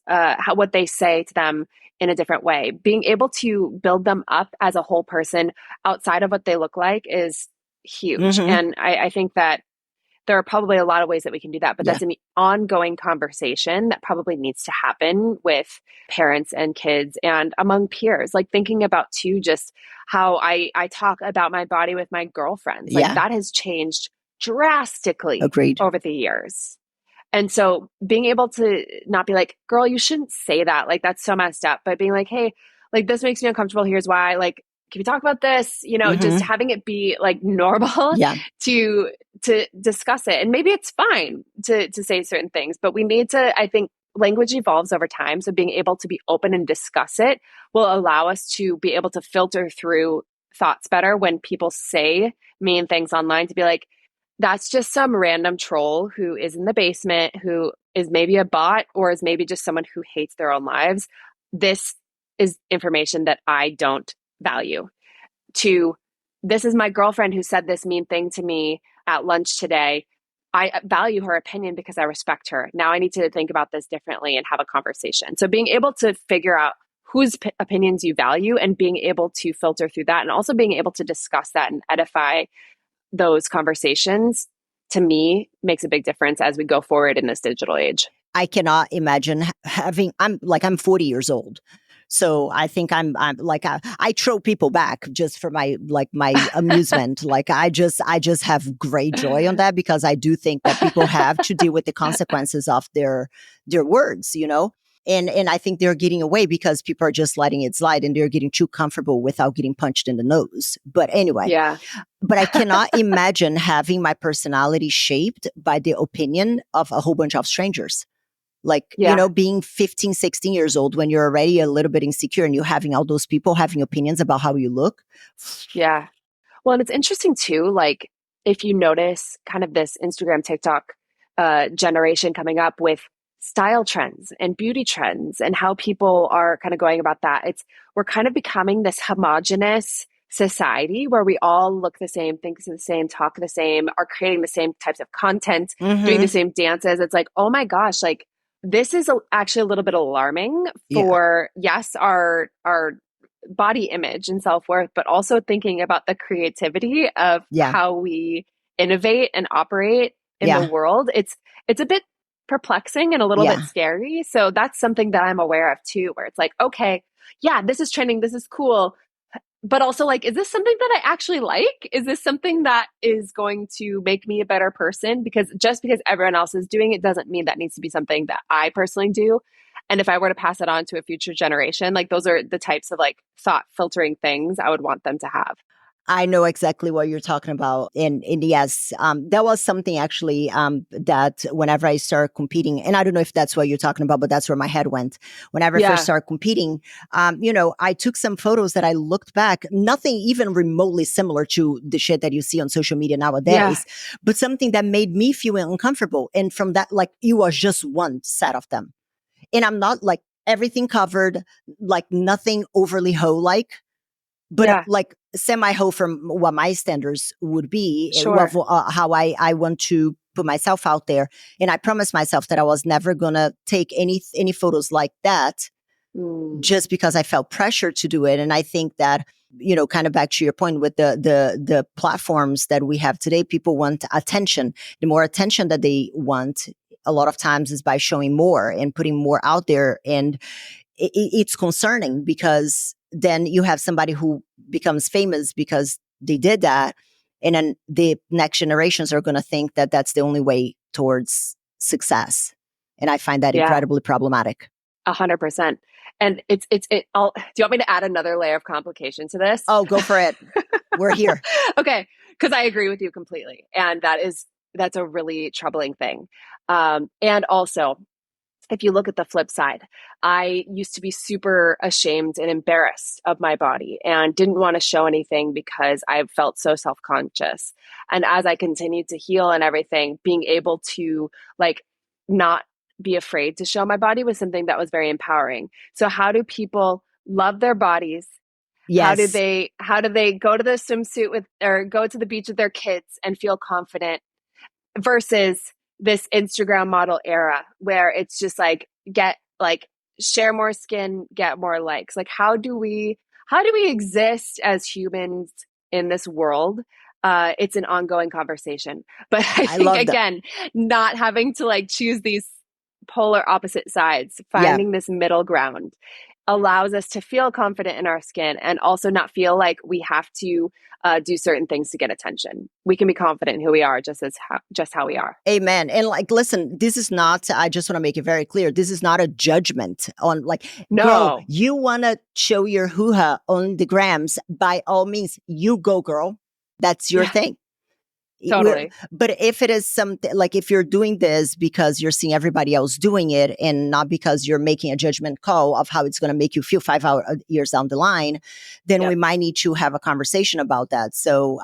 what they say to them in a different way? Being able to build them up as a whole person outside of what they look like is huge. And I think that there are probably a lot of ways that we can do that, but Yeah. that's an ongoing conversation that probably needs to happen with parents and kids and among peers. Like thinking about too, just how I talk about my body with my girlfriends. Like Yeah. that has changed drastically Agreed. over the years. And so being able to not be like, girl, you shouldn't say that. Like, that's so messed up. But being like, hey, like, this makes me uncomfortable. Here's why. Like, can we talk about this? You know, just Hmm. having it be like normal Yeah. to discuss it. And maybe it's fine to say certain things, but we need to, I think language evolves over time. So being able to be open and discuss it will allow us to be able to filter through thoughts better when people say mean things online, to be like, that's just some random troll who is in the basement, who is maybe a bot or is maybe just someone who hates their own lives. This is information that I don't value. To this is my girlfriend who said this mean thing to me at lunch today. I value her opinion because I respect her. Now I need to think about this differently and have a conversation. So being able to figure out whose opinions you value and being able to filter through that, and also being able to discuss that and edify those conversations, to me makes a big difference as we go forward in this digital age. I cannot imagine having, I'm 40 years old. So I think I'm like, I throw people back just for my amusement. Like I just have great joy on that, because I do think that people have to deal with the consequences of their words, you know? And I think they're getting away because people are just letting it slide and they're getting too comfortable without getting punched in the nose. But anyway, Yeah. but I cannot imagine having my personality shaped by the opinion of a whole bunch of strangers. Like, you Yeah. know, being 15, 16 years old when you're already a little bit insecure and you're having all those people having opinions about how you look. Yeah. Well, and it's interesting too, like if you notice kind of this Instagram, TikTok generation coming up with style trends and beauty trends and how people are kind of going about that. We're kind of becoming this homogenous society where we all look the same, think the same, talk the same, are creating the same types of content, doing the Mm-hmm. same dances. It's like, oh my gosh, like this is actually a little bit alarming Yeah. for, yes, our body image and self-worth, but also thinking about the creativity of Yeah. how we innovate and operate in the Yeah. world. It's a bit perplexing and a little bit Yeah. scary. So that's something that I'm aware of too, where it's like, okay, yeah, this is trending, this is cool. But also like, is this something that I actually like? Is this something that is going to make me a better person? Because just because everyone else is doing it doesn't mean that needs to be something that I personally do. And if I were to pass it on to a future generation, like those are the types of like thought filtering things I would want them to have. I know exactly what you're talking about. And yes, that was something actually that whenever I started competing, and I don't know if that's what you're talking about, but that's where my head went. Whenever I first Yeah. started competing, you know, I took some photos that I looked back, nothing even remotely similar to the shit that you see on social media Yeah. nowadays, but something that made me feel uncomfortable. And from that, like, it was just one set of them. And I'm not like everything covered, like nothing overly hoe like, but Yeah. like semi hoe from what my standards would be, Sure. how I want to put myself out there. And I promised myself that I was never gonna take any photos like that, Mm. just because I felt pressure to do it. And I think that, you know, kind of back to your point with the platforms that we have today, people want attention. The more attention that they want, a lot of times is by showing more and putting more out there. And it's concerning, because then you have somebody who becomes famous because they did that. And then the next generations are going to think that that's the only way towards success. And I find that Yeah. incredibly problematic. 100%. And do you want me to add another layer of complication to this? Oh, go for it. We're here. Okay. Cause I agree with you completely. And that's a really troubling thing. And also, if you look at the flip side, I used to be super ashamed and embarrassed of my body and didn't want to show anything because I felt so self-conscious. And as I continued to heal and everything, being able to like not be afraid to show my body was something that was very empowering. So how do people love their bodies? Yes. How do they go to the swimsuit with or go to the beach with their kids and feel confident versus this Instagram model era where it's just like get like share more skin, get more likes. Like how do we exist as humans in this world it's an ongoing conversation. But I I think, love that. again, not having to like choose these polar opposite sides, Yeah. finding this middle ground allows us to feel confident in our skin and also not feel like we have to do certain things to get attention. We can be confident in who we are just how we are. Amen. And like, listen, this is not, I just want to make it very clear. This is not a judgment on like, girl, No, you want to show your hoo-ha on the grams. By all means, you go, girl. That's your yeah, thing. totally. But if it is something like if you're doing this because you're seeing everybody else doing it and not because you're making a judgment call of how it's going to make you feel 5 years down the line, then we Yep, might need to have a conversation about that. So,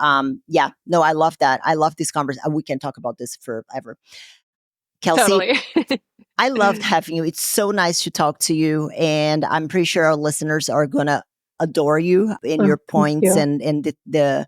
yeah, no, I love that. I love this conversation. We can talk about this forever. Kelsey, totally. I loved having you. It's so nice to talk to you. And I'm pretty sure our listeners are going to adore you in Oh, your thank points you. and the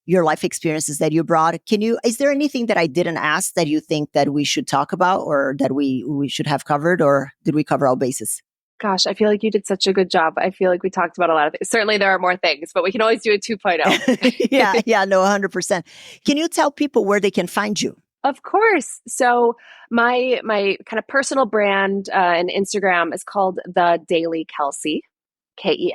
your life experiences that you brought. Is there anything that I didn't ask that you think that we should talk about or that we should have covered, or did we cover all bases? Gosh, I feel like you did such a good job. I feel like we talked about a lot of things. Certainly there are more things, but we can always do a 2.0. Yeah, no, 100%. Can you tell people where they can find you? Of course. So my kind of personal brand and Instagram is called The Daily Kelsey. Kelsey.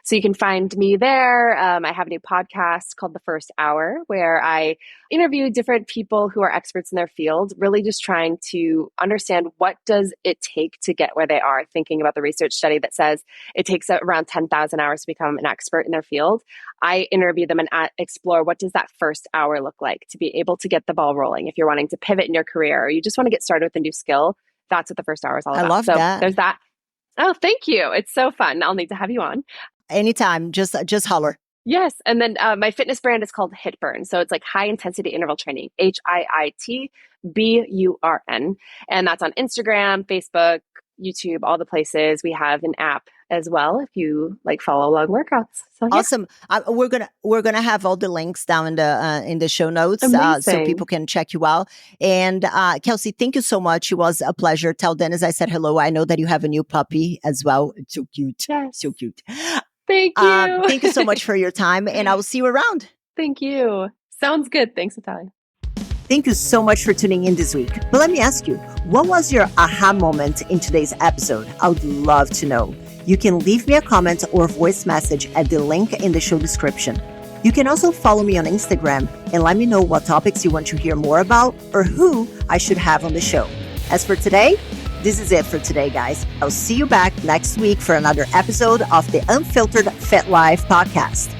So you can find me there. I have a new podcast called The First Hour, where I interview different people who are experts in their field, really just trying to understand what does it take to get where they are, thinking about the research study that says it takes around 10,000 hours to become an expert in their field. I interview them and explore what does that first hour look like to be able to get the ball rolling. If you're wanting to pivot in your career or you just want to get started with a new skill, that's what the first hour is all I about. love So that. there's that. Oh, thank you. It's so fun. I'll need to have you on. Anytime, just holler. Yes. And then my fitness brand is called HITBURN. So it's like high intensity interval training, HIITBURN. And that's on Instagram, Facebook, YouTube, all the places. We have an app as well if you like follow along workouts. So yeah, Awesome. We're gonna have all the links down in the show notes, so people amazing. can check you out. And Kelsey, thank you so much. It was a pleasure. Tell Dennis I said hello. I know that you have a new puppy as well. It's so cute, Yes. so cute. Thank you. Thank you so much for your time, and I will see you around. Thank you. Sounds good. Thanks, Nathalia. Thank you so much for tuning in this week. But let me ask you, what was your aha moment in today's episode? I would love to know. You can leave me a comment or voice message at the link in the show description. You can also follow me on Instagram and let me know what topics you want to hear more about or who I should have on the show. As for today, this is it for today, guys. I'll see you back next week for another episode of the Unfiltered Fit Life podcast.